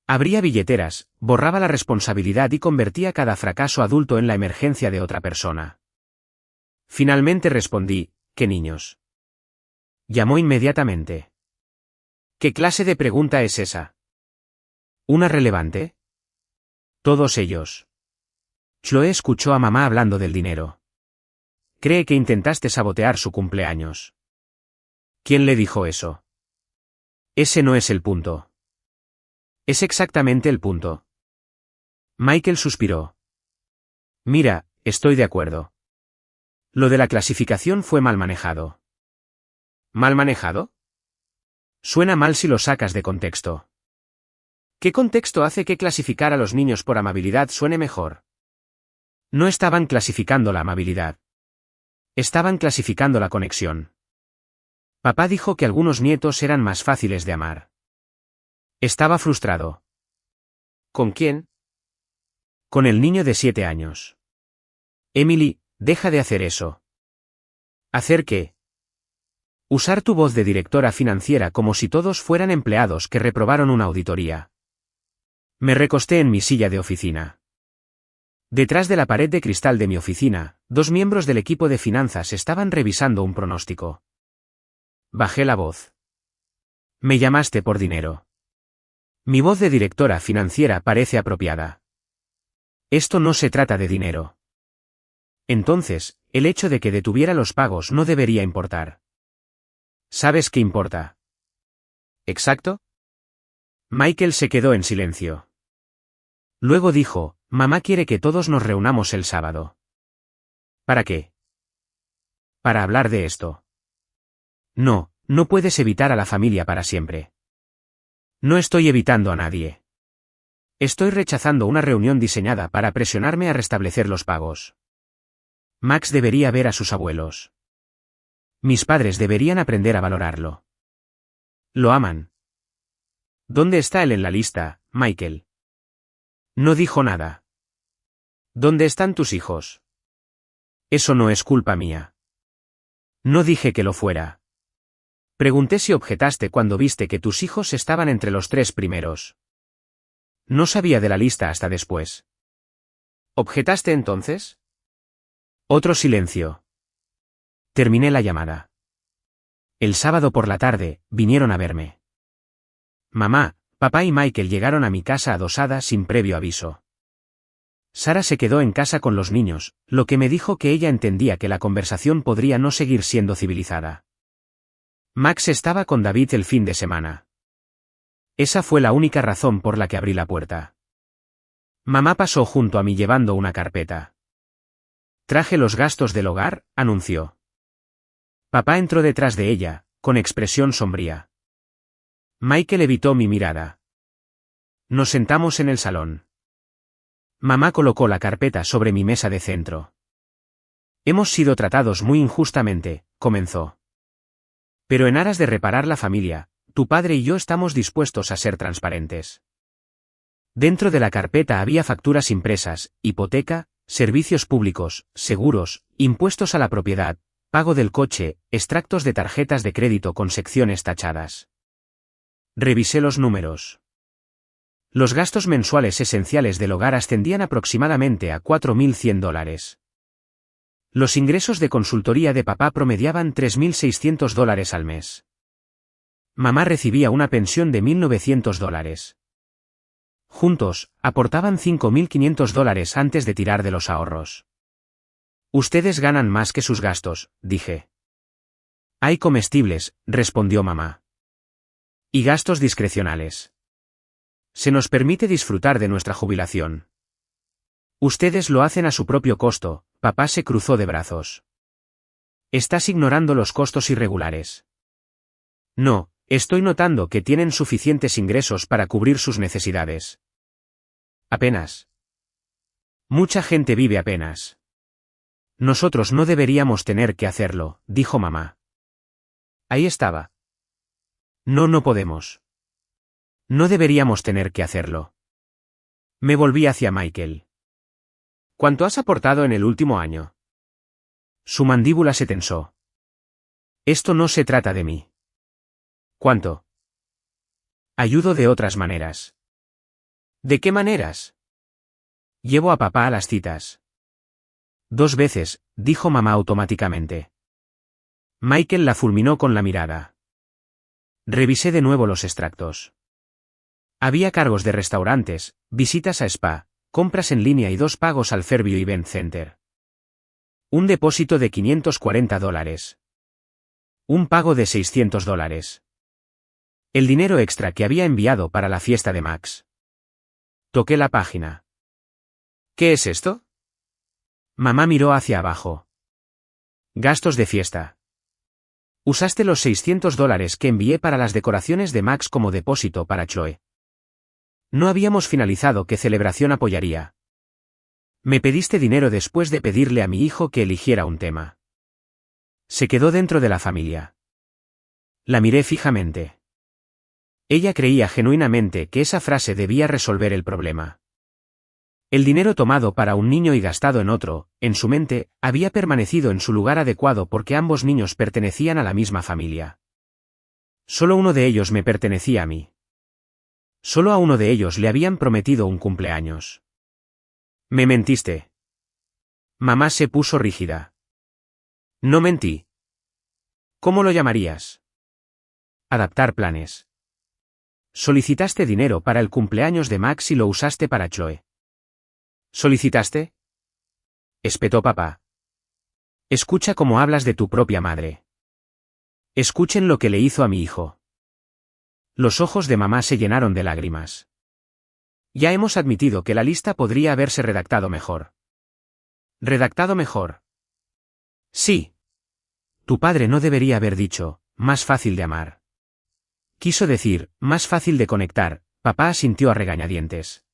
Abría billeteras, borraba la responsabilidad y convertía cada fracaso adulto en la emergencia de otra persona. Finalmente respondí, ¿qué niños? Llamó inmediatamente. ¿Qué clase de pregunta es esa? ¿Una relevante? Todos ellos. Chloe escuchó a mamá hablando del dinero. Cree que intentaste sabotear su cumpleaños. ¿Quién le dijo eso? Ese no es el punto. Es exactamente el punto. Michael suspiró. Mira, estoy de acuerdo. Lo de la clasificación fue mal manejado. ¿Mal manejado? Suena mal si lo sacas de contexto. ¿Qué contexto hace que clasificar a los niños por amabilidad suene mejor? No estaban clasificando la amabilidad. Estaban clasificando la conexión. Papá dijo que algunos nietos eran más fáciles de amar. Estaba frustrado. ¿Con quién? Con el niño de 7 años. Emily, deja de hacer eso. ¿Hacer qué? Usar tu voz de directora financiera como si todos fueran empleados que reprobaron una auditoría. Me recosté en mi silla de oficina. Detrás de la pared de cristal de mi oficina, 2 miembros del equipo de finanzas estaban revisando un pronóstico. Bajé la voz. Me llamaste por dinero. Mi voz de directora financiera parece apropiada. Esto no se trata de dinero. Entonces, el hecho de que detuviera los pagos no debería importar. ¿Sabes qué importa? ¿Exacto? Michael se quedó en silencio. Luego dijo, mamá quiere que todos nos reunamos el sábado. ¿Para qué? Para hablar de esto. No, no puedes evitar a la familia para siempre. No estoy evitando a nadie. Estoy rechazando una reunión diseñada para presionarme a restablecer los pagos. Max debería ver a sus abuelos. Mis padres deberían aprender a valorarlo. Lo aman. ¿Dónde está él en la lista, Michael? No dijo nada. ¿Dónde están tus hijos? Eso no es culpa mía. No dije que lo fuera. Pregunté si objetaste cuando viste que tus hijos estaban entre los 3 primeros. No sabía de la lista hasta después. ¿Objetaste entonces? Otro silencio. Terminé la llamada. El sábado por la tarde, vinieron a verme. Mamá, papá y Michael llegaron a mi casa adosada sin previo aviso. Sara se quedó en casa con los niños, lo que me dijo que ella entendía que la conversación podría no seguir siendo civilizada. Max estaba con David el fin de semana. Esa fue la única razón por la que abrí la puerta. Mamá pasó junto a mí llevando una carpeta. Traje los gastos del hogar, anunció. Papá entró detrás de ella, con expresión sombría. Michael evitó mi mirada. Nos sentamos en el salón. Mamá colocó la carpeta sobre mi mesa de centro. Hemos sido tratados muy injustamente, comenzó. Pero en aras de reparar la familia, tu padre y yo estamos dispuestos a ser transparentes. Dentro de la carpeta había facturas impresas, hipoteca, servicios públicos, seguros, impuestos a la propiedad, pago del coche, extractos de tarjetas de crédito con secciones tachadas. Revisé los números. Los gastos mensuales esenciales del hogar ascendían aproximadamente a $4.100. Los ingresos de consultoría de papá promediaban $3.600 al mes. Mamá recibía una pensión de $1.900. Juntos, aportaban $5.500 antes de tirar de los ahorros. Ustedes ganan más que sus gastos, dije. Hay comestibles, respondió mamá. Y gastos discrecionales. Se nos permite disfrutar de nuestra jubilación. Ustedes lo hacen a su propio costo, papá se cruzó de brazos. Estás ignorando los costos irregulares. No, estoy notando que tienen suficientes ingresos para cubrir sus necesidades. Apenas. Mucha gente vive apenas. Nosotros no deberíamos tener que hacerlo, dijo mamá. Ahí estaba. No podemos. No deberíamos tener que hacerlo. Me volví hacia Michael. ¿Cuánto has aportado en el último año? Su mandíbula se tensó. Esto no se trata de mí. ¿Cuánto? Ayudo de otras maneras. ¿De qué maneras? Llevo a papá a las citas. 2 veces, dijo mamá automáticamente. Michael la fulminó con la mirada. Revisé de nuevo los extractos. Había cargos de restaurantes, visitas a spa, compras en línea y 2 pagos al Fairview Event Center. Un depósito de $540. Un pago de $600. El dinero extra que había enviado para la fiesta de Max. Toqué la página. ¿Qué es esto? Mamá miró hacia abajo. Gastos de fiesta. Usaste los $600 que envié para las decoraciones de Max como depósito para Chloe. No habíamos finalizado qué celebración apoyaría. Me pediste dinero después de pedirle a mi hijo que eligiera un tema. Se quedó dentro de la familia. La miré fijamente. Ella creía genuinamente que esa frase debía resolver el problema. El dinero tomado para un niño y gastado en otro, en su mente, había permanecido en su lugar adecuado porque ambos niños pertenecían a la misma familia. Solo uno de ellos me pertenecía a mí. Solo a uno de ellos le habían prometido un cumpleaños. Me mentiste. Mamá se puso rígida. No mentí. ¿Cómo lo llamarías? Adaptar planes. Solicitaste dinero para el cumpleaños de Max y lo usaste para Chloe. ¿Solicitaste? Espetó papá. Escucha cómo hablas de tu propia madre. Escuchen lo que le hizo a mi hijo. Los ojos de mamá se llenaron de lágrimas. Ya hemos admitido que la lista podría haberse redactado mejor. ¿Redactado mejor? Sí. Tu padre no debería haber dicho, más fácil de amar. Quiso decir, más fácil de conectar, papá asintió a regañadientes.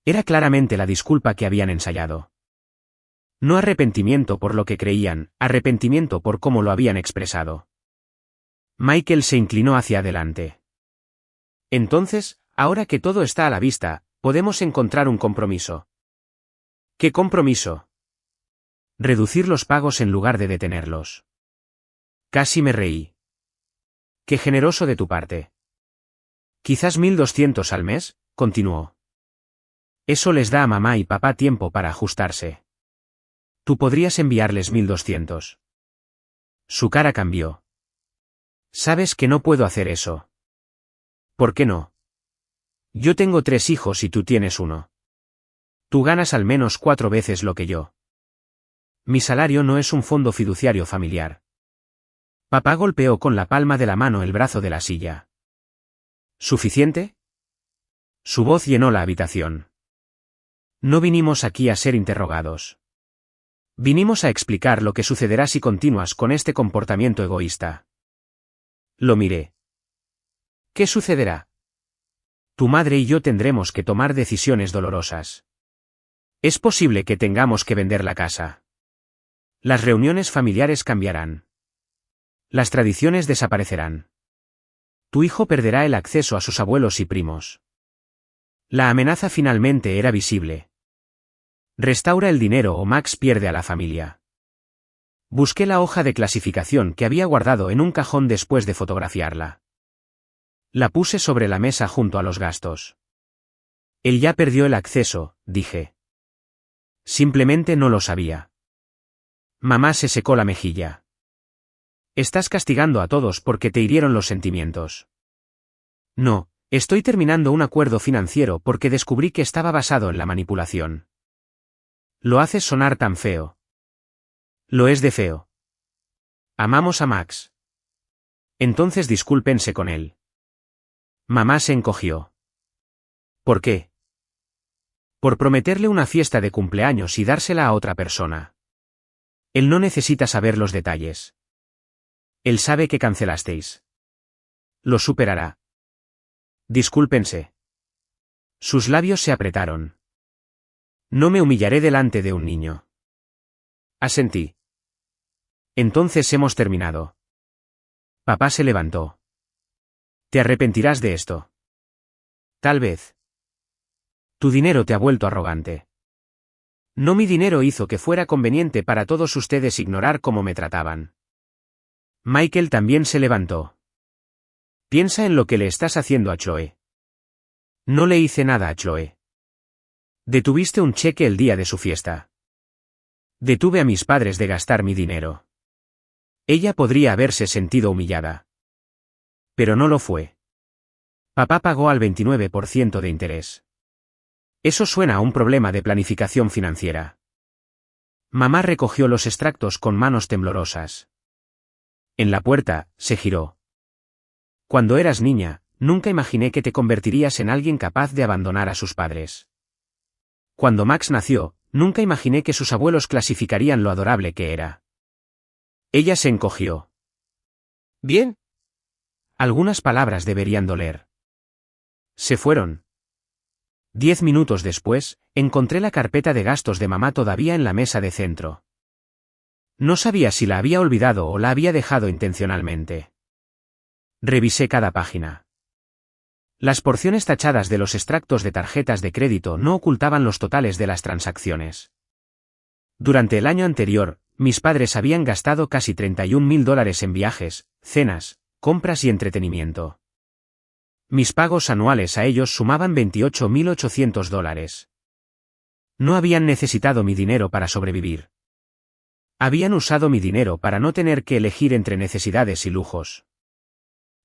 Era claramente la disculpa que habían ensayado. No arrepentimiento por lo que creían, arrepentimiento por cómo lo habían expresado. Michael se inclinó hacia adelante. Entonces, ahora que todo está a la vista, podemos encontrar un compromiso. ¿Qué compromiso? Reducir los pagos en lugar de detenerlos. Casi me reí. Qué generoso de tu parte. Quizás 1.200 al mes, continuó. Eso les da a mamá y papá tiempo para ajustarse. Tú podrías enviarles 1.200. Su cara cambió. Sabes que no puedo hacer eso. ¿Por qué no? Yo tengo 3 hijos y tú tienes 1. Tú ganas al menos 4 veces lo que yo. Mi salario no es un fondo fiduciario familiar. Papá golpeó con la palma de la mano el brazo de la silla. ¿Suficiente? Su voz llenó la habitación. No vinimos aquí a ser interrogados. Vinimos a explicar lo que sucederá si continúas con este comportamiento egoísta. Lo miré. ¿Qué sucederá? Tu madre y yo tendremos que tomar decisiones dolorosas. Es posible que tengamos que vender la casa. Las reuniones familiares cambiarán. Las tradiciones desaparecerán. Tu hijo perderá el acceso a sus abuelos y primos. La amenaza finalmente era visible. Restaura el dinero o Max pierde a la familia. Busqué la hoja de clasificación que había guardado en un cajón después de fotografiarla. La puse sobre la mesa junto a los gastos. Él ya perdió el acceso, dije. Simplemente no lo sabía. Mamá se secó la mejilla. Estás castigando a todos porque te hirieron los sentimientos. No, estoy terminando un acuerdo financiero porque descubrí que estaba basado en la manipulación. Lo haces sonar tan feo. Lo es de feo. Amamos a Max. Entonces discúlpense con él. Mamá se encogió. ¿Por qué? Por prometerle una fiesta de cumpleaños y dársela a otra persona. Él no necesita saber los detalles. Él sabe que cancelasteis. Lo superará. Discúlpense. Sus labios se apretaron. No me humillaré delante de un niño. Asentí. Entonces hemos terminado. Papá se levantó. ¿Te arrepentirás de esto? Tal vez. Tu dinero te ha vuelto arrogante. No, mi dinero hizo que fuera conveniente para todos ustedes ignorar cómo me trataban. Michael también se levantó. Piensa en lo que le estás haciendo a Chloe. No le hice nada a Chloe. Detuviste un cheque el día de su fiesta. Detuve a mis padres de gastar mi dinero. Ella podría haberse sentido humillada. Pero no lo fue. Papá pagó al 29% de interés. Eso suena a un problema de planificación financiera. Mamá recogió los extractos con manos temblorosas. En la puerta, se giró. Cuando eras niña, nunca imaginé que te convertirías en alguien capaz de abandonar a sus padres. Cuando Max nació, nunca imaginé que sus abuelos clasificarían lo adorable que era. Ella se encogió. Bien. Algunas palabras deberían doler. Se fueron. 10 minutos después, encontré la carpeta de gastos de mamá todavía en la mesa de centro. No sabía si la había olvidado o la había dejado intencionalmente. Revisé cada página. Las porciones tachadas de los extractos de tarjetas de crédito no ocultaban los totales de las transacciones. Durante el año anterior, mis padres habían gastado casi $31.000 en viajes, cenas, compras y entretenimiento. Mis pagos anuales a ellos sumaban $28.800. No habían necesitado mi dinero para sobrevivir. Habían usado mi dinero para no tener que elegir entre necesidades y lujos.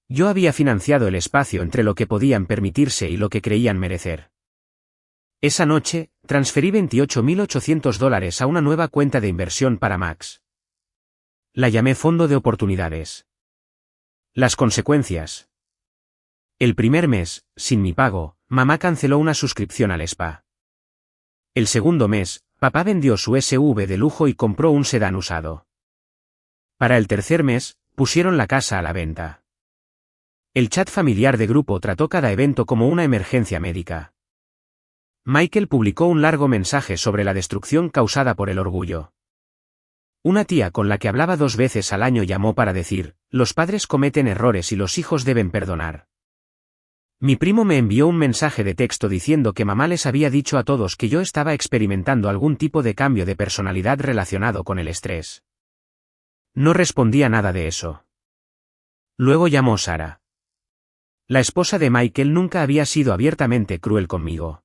Yo había financiado el espacio entre lo que podían permitirse y lo que creían merecer. Esa noche, transferí $28.800 a una nueva cuenta de inversión para Max. La llamé Fondo de Oportunidades. Las consecuencias. El primer mes, sin mi pago, mamá canceló una suscripción al spa. El segundo mes, papá vendió su SUV de lujo y compró un sedán usado. Para el tercer mes, pusieron la casa a la venta. El chat familiar de grupo trató cada evento como una emergencia médica. Michael publicó un largo mensaje sobre la destrucción causada por el orgullo. Una tía con la que hablaba 2 veces al año llamó para decir, los padres cometen errores y los hijos deben perdonar. Mi primo me envió un mensaje de texto diciendo que mamá les había dicho a todos que yo estaba experimentando algún tipo de cambio de personalidad relacionado con el estrés. No respondía nada de eso. Luego llamó Sara. La esposa de Michael nunca había sido abiertamente cruel conmigo.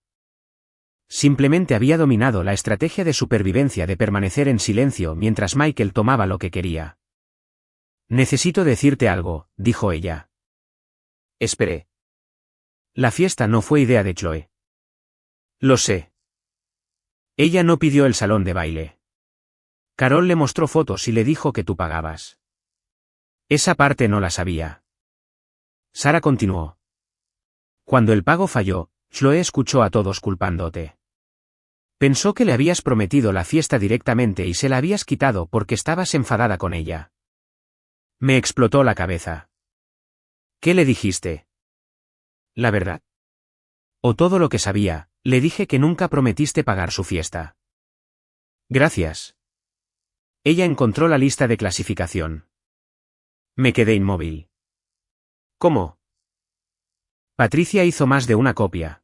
Simplemente había dominado la estrategia de supervivencia de permanecer en silencio mientras Michael tomaba lo que quería. Necesito decirte algo, dijo ella. Esperé. La fiesta no fue idea de Chloe. Lo sé. Ella no pidió el salón de baile. Carol le mostró fotos y le dijo que tú pagabas. Esa parte no la sabía. Sara continuó. Cuando el pago falló, Chloe escuchó a todos culpándote. Pensó que le habías prometido la fiesta directamente y se la habías quitado porque estabas enfadada con ella. Me explotó la cabeza. ¿Qué le dijiste? ¿La verdad? O todo lo que sabía, le dije que nunca prometiste pagar su fiesta. Gracias. Ella encontró la lista de clasificación. Me quedé inmóvil. ¿Cómo? Patricia hizo más de una copia.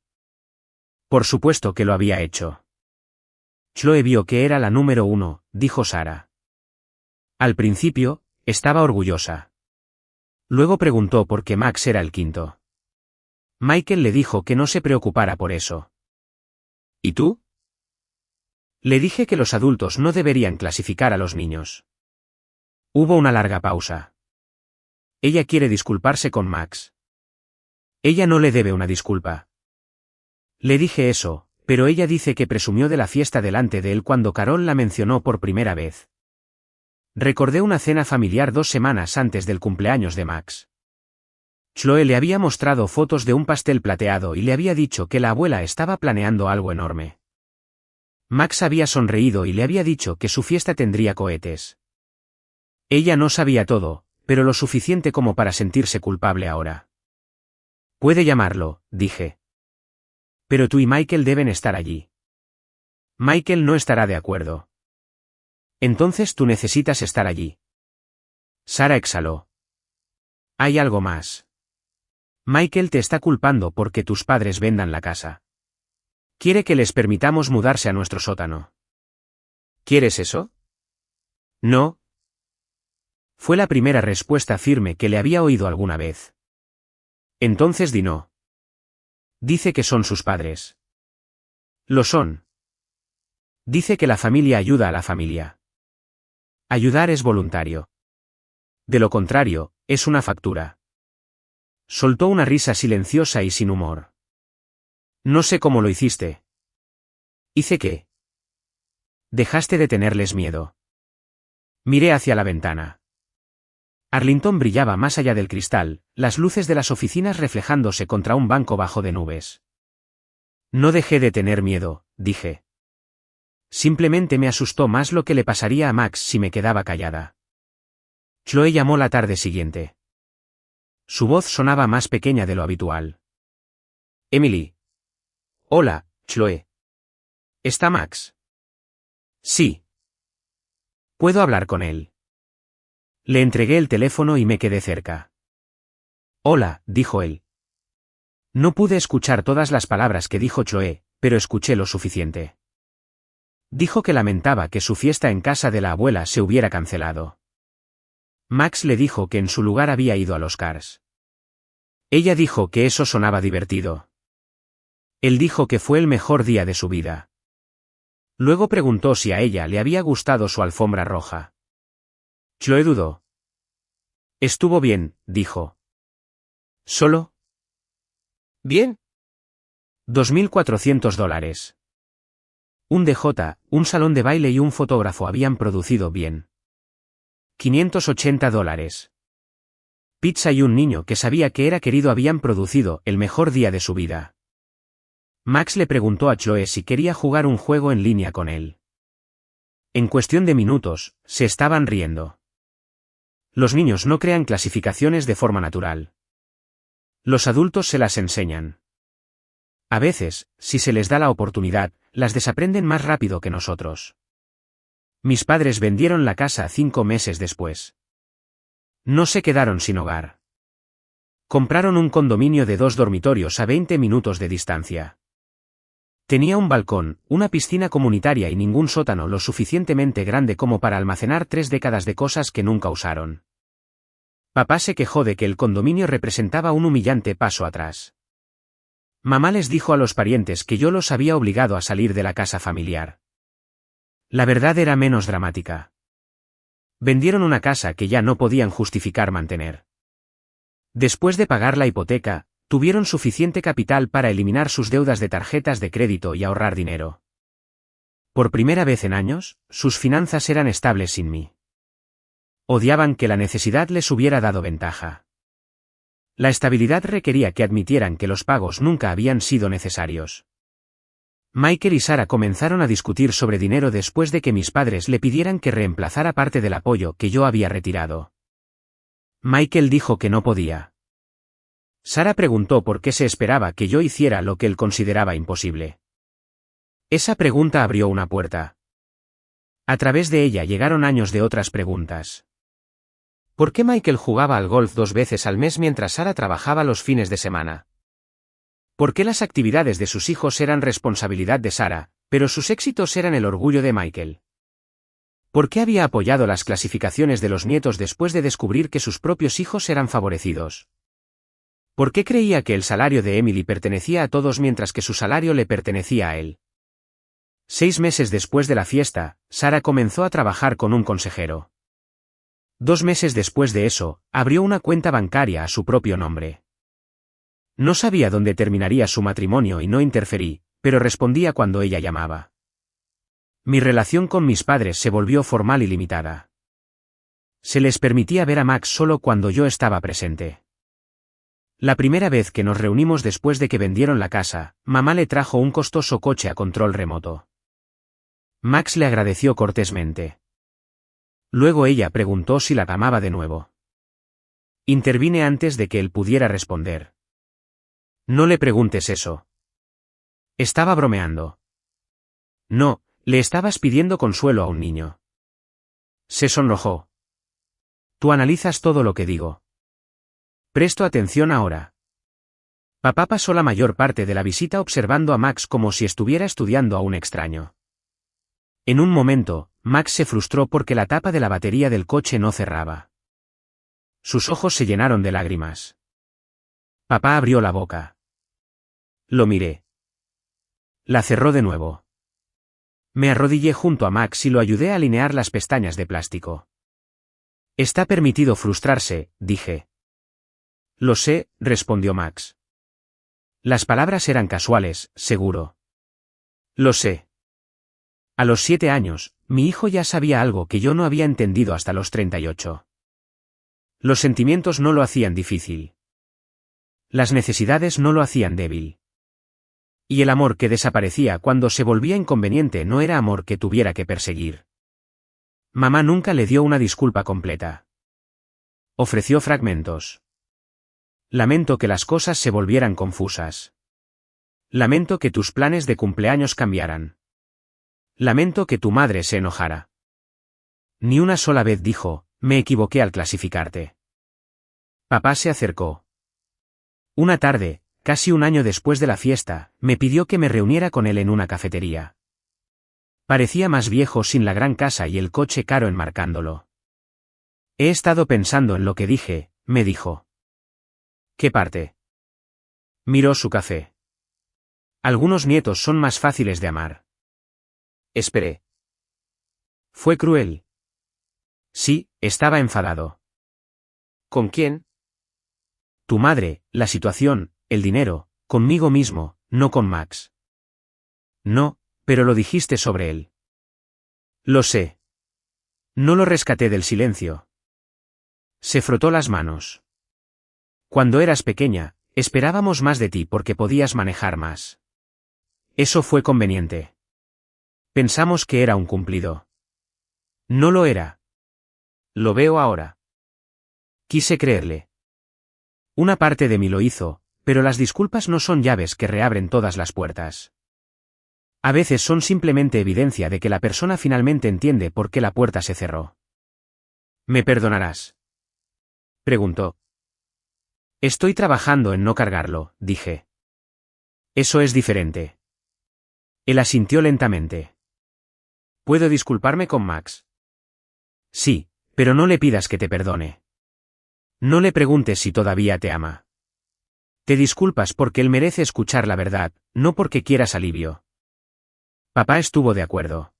Por supuesto que lo había hecho. Chloe vio que era la número 1, dijo Sarah. Al principio, estaba orgullosa. Luego preguntó por qué Max era el quinto. Michael le dijo que no se preocupara por eso. ¿Y tú? Le dije que los adultos no deberían clasificar a los niños. Hubo una larga pausa. Ella quiere disculparse con Max. Ella no le debe una disculpa. Le dije eso, pero ella dice que presumió de la fiesta delante de él cuando Carol la mencionó por primera vez. Recordé una cena familiar 2 semanas antes del cumpleaños de Max. Chloe le había mostrado fotos de un pastel plateado y le había dicho que la abuela estaba planeando algo enorme. Max había sonreído y le había dicho que su fiesta tendría cohetes. Ella no sabía todo, pero lo suficiente como para sentirse culpable ahora. Puede llamarlo, dije. Pero tú y Michael deben estar allí. Michael no estará de acuerdo. Entonces tú necesitas estar allí. Sarah exhaló. Hay algo más. Michael te está culpando porque tus padres vendan la casa. Quiere que les permitamos mudarse a nuestro sótano. ¿Quieres eso? No. Fue la primera respuesta firme que le había oído alguna vez. Entonces di no. Dice que son sus padres. Lo son. Dice que la familia ayuda a la familia. Ayudar es voluntario. De lo contrario, es una factura. Soltó una risa silenciosa y sin humor. No sé cómo lo hiciste. ¿Hice qué? Dejaste de tenerles miedo. Miré hacia la ventana. Arlington brillaba más allá del cristal, las luces de las oficinas reflejándose contra un banco bajo de nubes. No dejé de tener miedo, dije. Simplemente me asustó más lo que le pasaría a Max si me quedaba callada. Chloe llamó la tarde siguiente. Su voz sonaba más pequeña de lo habitual. Emily. Hola, Chloe. ¿Está Max? Sí. ¿Puedo hablar con él? Le entregué el teléfono y me quedé cerca. Hola, dijo él. No pude escuchar todas las palabras que dijo Chloe, pero escuché lo suficiente. Dijo que lamentaba que su fiesta en casa de la abuela se hubiera cancelado. Max le dijo que en su lugar había ido a los Cars. Ella dijo que eso sonaba divertido. Él dijo que fue el mejor día de su vida. Luego preguntó si a ella le había gustado su alfombra roja. Chloe dudó. Estuvo bien, dijo. ¿Solo? Bien. $2.400. Un DJ, un salón de baile y un fotógrafo habían producido bien. $580. Pizza y un niño que sabía que era querido habían producido el mejor día de su vida. Max le preguntó a Chloe si quería jugar un juego en línea con él. En cuestión de minutos, se estaban riendo. Los niños no crean clasificaciones de forma natural. Los adultos se las enseñan. A veces, si se les da la oportunidad, las desaprenden más rápido que nosotros. Mis padres vendieron la casa 5 meses después. No se quedaron sin hogar. Compraron un condominio de 2 dormitorios a 20 minutos de distancia. Tenía un balcón, una piscina comunitaria y ningún sótano lo suficientemente grande como para almacenar 3 décadas de cosas que nunca usaron. Papá se quejó de que el condominio representaba un humillante paso atrás. Mamá les dijo a los parientes que yo los había obligado a salir de la casa familiar. La verdad era menos dramática. Vendieron una casa que ya no podían justificar mantener. Después de pagar la hipoteca, tuvieron suficiente capital para eliminar sus deudas de tarjetas de crédito y ahorrar dinero. Por primera vez en años, sus finanzas eran estables sin mí. Odiaban que la necesidad les hubiera dado ventaja. La estabilidad requería que admitieran que los pagos nunca habían sido necesarios. Michael y Sarah comenzaron a discutir sobre dinero después de que mis padres le pidieran que reemplazara parte del apoyo que yo había retirado. Michael dijo que no podía. Sarah preguntó por qué se esperaba que yo hiciera lo que él consideraba imposible. Esa pregunta abrió una puerta. A través de ella llegaron años de otras preguntas. ¿Por qué Michael jugaba al golf 2 veces al mes mientras Sarah trabajaba los fines de semana? ¿Por qué las actividades de sus hijos eran responsabilidad de Sarah, pero sus éxitos eran el orgullo de Michael? ¿Por qué había apoyado las clasificaciones de los nietos después de descubrir que sus propios hijos eran favorecidos? ¿Por qué creía que el salario de Emily pertenecía a todos mientras que su salario le pertenecía a él? 6 meses después de la fiesta, Sarah comenzó a trabajar con un consejero. 2 meses después de eso, abrió una cuenta bancaria a su propio nombre. No sabía dónde terminaría su matrimonio y no interferí, pero respondía cuando ella llamaba. Mi relación con mis padres se volvió formal y limitada. Se les permitía ver a Max solo cuando yo estaba presente. La primera vez que nos reunimos después de que vendieron la casa, mamá le trajo un costoso coche a control remoto. Max le agradeció cortésmente. Luego ella preguntó si la amaba de nuevo. Intervine antes de que él pudiera responder. No le preguntes eso. Estaba bromeando. No, le estabas pidiendo consuelo a un niño. Se sonrojó. Tú analizas todo lo que digo. Presto atención ahora. Papá pasó la mayor parte de la visita observando a Max como si estuviera estudiando a un extraño. En un momento, Max se frustró porque la tapa de la batería del coche no cerraba. Sus ojos se llenaron de lágrimas. Papá abrió la boca. Lo miré. La cerró de nuevo. Me arrodillé junto a Max y lo ayudé a alinear las pestañas de plástico. Está permitido frustrarse, dije. Lo sé, respondió Max. Las palabras eran casuales, seguro. Lo sé. A los 7 años, mi hijo ya sabía algo que yo no había entendido hasta los 38. Los sentimientos no lo hacían difícil. Las necesidades no lo hacían débil. Y el amor que desaparecía cuando se volvía inconveniente no era amor que tuviera que perseguir. Mamá nunca le dio una disculpa completa. Ofreció fragmentos. Lamento que las cosas se volvieran confusas. Lamento que tus planes de cumpleaños cambiaran. Lamento que tu madre se enojara. Ni una sola vez dijo, me equivoqué al clasificarte. Papá se acercó. Una tarde, casi un año después de la fiesta, me pidió que me reuniera con él en una cafetería. Parecía más viejo sin la gran casa y el coche caro enmarcándolo. He estado pensando en lo que dije, me dijo. ¿Qué parte? Miró su café. Algunos nietos son más fáciles de amar. Esperé. Fue cruel. Sí, estaba enfadado. ¿Con quién? Tu madre, la situación, el dinero, conmigo mismo, no con Max. No, pero lo dijiste sobre él. Lo sé. No lo rescaté del silencio. Se frotó las manos. Cuando eras pequeña, esperábamos más de ti porque podías manejar más. Eso fue conveniente. Pensamos que era un cumplido. No lo era. Lo veo ahora. Quise creerle. Una parte de mí lo hizo, pero las disculpas no son llaves que reabren todas las puertas. A veces son simplemente evidencia de que la persona finalmente entiende por qué la puerta se cerró. ¿Me perdonarás? Preguntó. Estoy trabajando en no cargarlo, dije. Eso es diferente. Él asintió lentamente. ¿Puedo disculparme con Max? Sí, pero no le pidas que te perdone. No le preguntes si todavía te ama. Te disculpas porque él merece escuchar la verdad, no porque quieras alivio. Papá estuvo de acuerdo.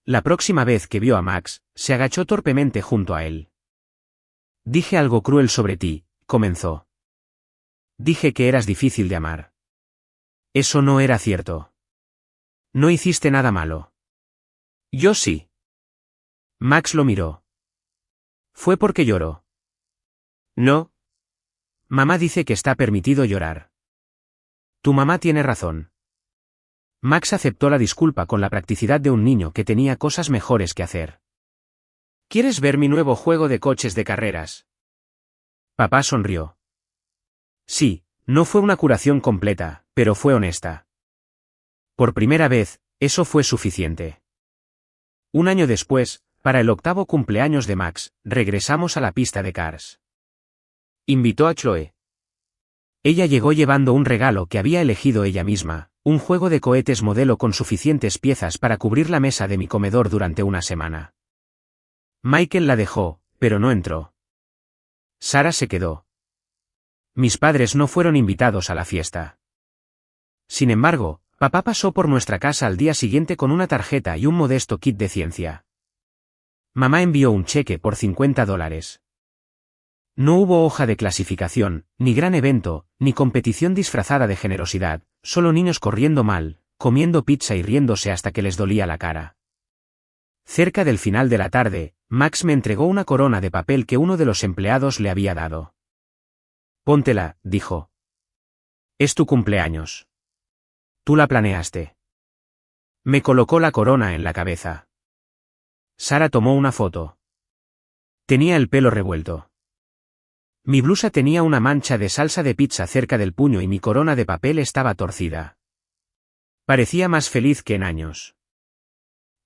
La próxima vez que vio a Max, se agachó torpemente junto a él. Dije algo cruel sobre ti, comenzó. Dije que eras difícil de amar. Eso no era cierto. No hiciste nada malo. Yo sí. Max lo miró. Fue porque lloró. No. Mamá dice que está permitido llorar. Tu mamá tiene razón. Max aceptó la disculpa con la practicidad de un niño que tenía cosas mejores que hacer. ¿Quieres ver mi nuevo juego de coches de carreras? Papá sonrió. Sí, no fue una curación completa, pero fue honesta. Por primera vez, eso fue suficiente. Un año después, para el 8º cumpleaños de Max, regresamos a la pista de Cars. Invitó a Chloe. Ella llegó llevando un regalo que había elegido ella misma, un juego de cohetes modelo con suficientes piezas para cubrir la mesa de mi comedor durante una semana. Michael la dejó, pero no entró. Sara se quedó. Mis padres no fueron invitados a la fiesta. Sin embargo, papá pasó por nuestra casa al día siguiente con una tarjeta y un modesto kit de ciencia. Mamá envió un cheque por $50. No hubo hoja de clasificación, ni gran evento, ni competición disfrazada de generosidad, solo niños corriendo mal, comiendo pizza y riéndose hasta que les dolía la cara. Cerca del final de la tarde, Max me entregó una corona de papel que uno de los empleados le había dado. Póntela, dijo. Es tu cumpleaños. Tú la planeaste. Me colocó la corona en la cabeza. Sara tomó una foto. Tenía el pelo revuelto. Mi blusa tenía una mancha de salsa de pizza cerca del puño y mi corona de papel estaba torcida. Parecía más feliz que en años.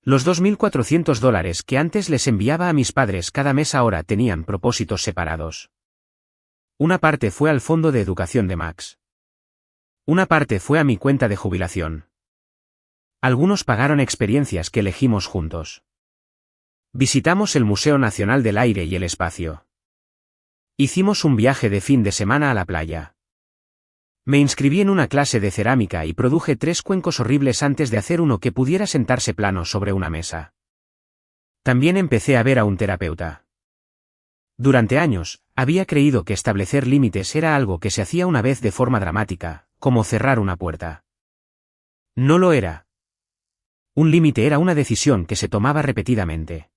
Los $2.400 que antes les enviaba a mis padres cada mes ahora tenían propósitos separados. Una parte fue al fondo de educación de Max. Una parte fue a mi cuenta de jubilación. Algunos pagaron experiencias que elegimos juntos. Visitamos el Museo Nacional del Aire y el Espacio. Hicimos un viaje de fin de semana a la playa. Me inscribí en una clase de cerámica y produje 3 cuencos horribles antes de hacer uno que pudiera sentarse plano sobre una mesa. También empecé a ver a un terapeuta. Durante años, había creído que establecer límites era algo que se hacía una vez de forma dramática, como cerrar una puerta. No lo era. Un límite era una decisión que se tomaba repetidamente.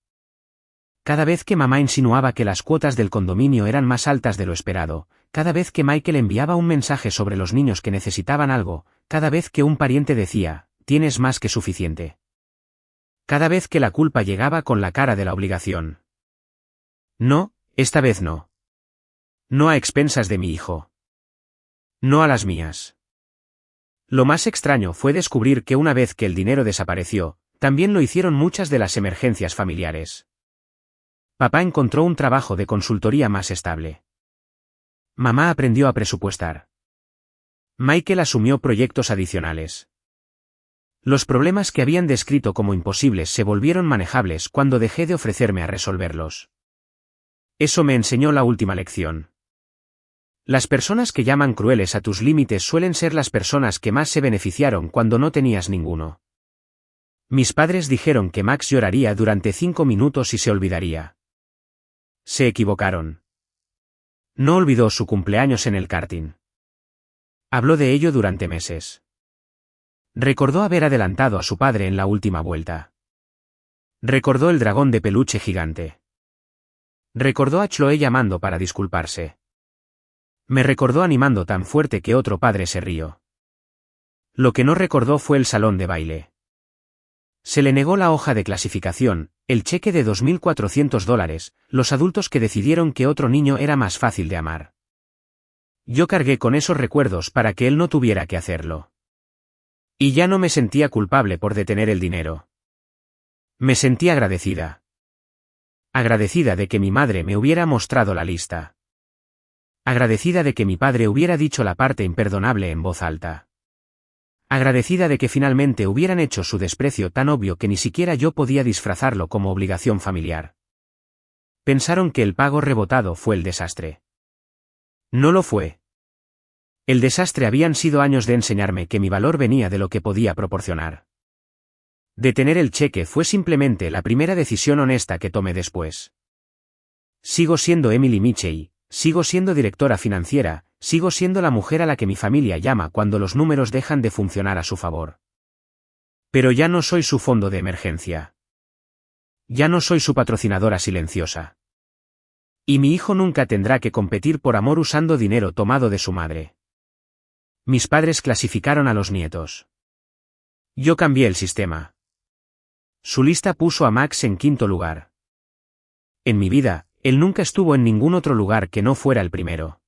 Cada vez que mamá insinuaba que las cuotas del condominio eran más altas de lo esperado, cada vez que Michael enviaba un mensaje sobre los niños que necesitaban algo, cada vez que un pariente decía, tienes más que suficiente. Cada vez que la culpa llegaba con la cara de la obligación. No, esta vez no. No a expensas de mi hijo. No a las mías. Lo más extraño fue descubrir que una vez que el dinero desapareció, también lo hicieron muchas de las emergencias familiares. Papá encontró un trabajo de consultoría más estable. Mamá aprendió a presupuestar. Michael asumió proyectos adicionales. Los problemas que habían descrito como imposibles se volvieron manejables cuando dejé de ofrecerme a resolverlos. Eso me enseñó la última lección. Las personas que llaman crueles a tus límites suelen ser las personas que más se beneficiaron cuando no tenías ninguno. Mis padres dijeron que Max lloraría durante 5 minutos y se olvidaría. Se equivocaron. No olvidó su cumpleaños en el karting. Habló de ello durante meses. Recordó haber adelantado a su padre en la última vuelta. Recordó el dragón de peluche gigante. Recordó a Chloe llamando para disculparse. Me recordó animando tan fuerte que otro padre se rió. Lo que no recordó fue el salón de baile. Se le negó la hoja de clasificación, el cheque de $2.400, los adultos que decidieron que otro niño era más fácil de amar. Yo cargué con esos recuerdos para que él no tuviera que hacerlo. Y ya no me sentía culpable por detener el dinero. Me sentí agradecida. Agradecida de que mi madre me hubiera mostrado la lista. Agradecida de que mi padre hubiera dicho la parte imperdonable en voz alta. Agradecida de que finalmente hubieran hecho su desprecio tan obvio que ni siquiera yo podía disfrazarlo como obligación familiar. Pensaron que el pago rebotado fue el desastre. No lo fue. El desastre habían sido años de enseñarme que mi valor venía de lo que podía proporcionar. Detener el cheque fue simplemente la primera decisión honesta que tomé después. Sigo siendo Emily Mitchell, sigo siendo directora financiera, sigo siendo la mujer a la que mi familia llama cuando los números dejan de funcionar a su favor. Pero ya no soy su fondo de emergencia. Ya no soy su patrocinadora silenciosa. Y mi hijo nunca tendrá que competir por amor usando dinero tomado de su madre. Mis padres clasificaron a los nietos. Yo cambié el sistema. Su lista puso a Max en 5º lugar. En mi vida, él nunca estuvo en ningún otro lugar que no fuera el primero.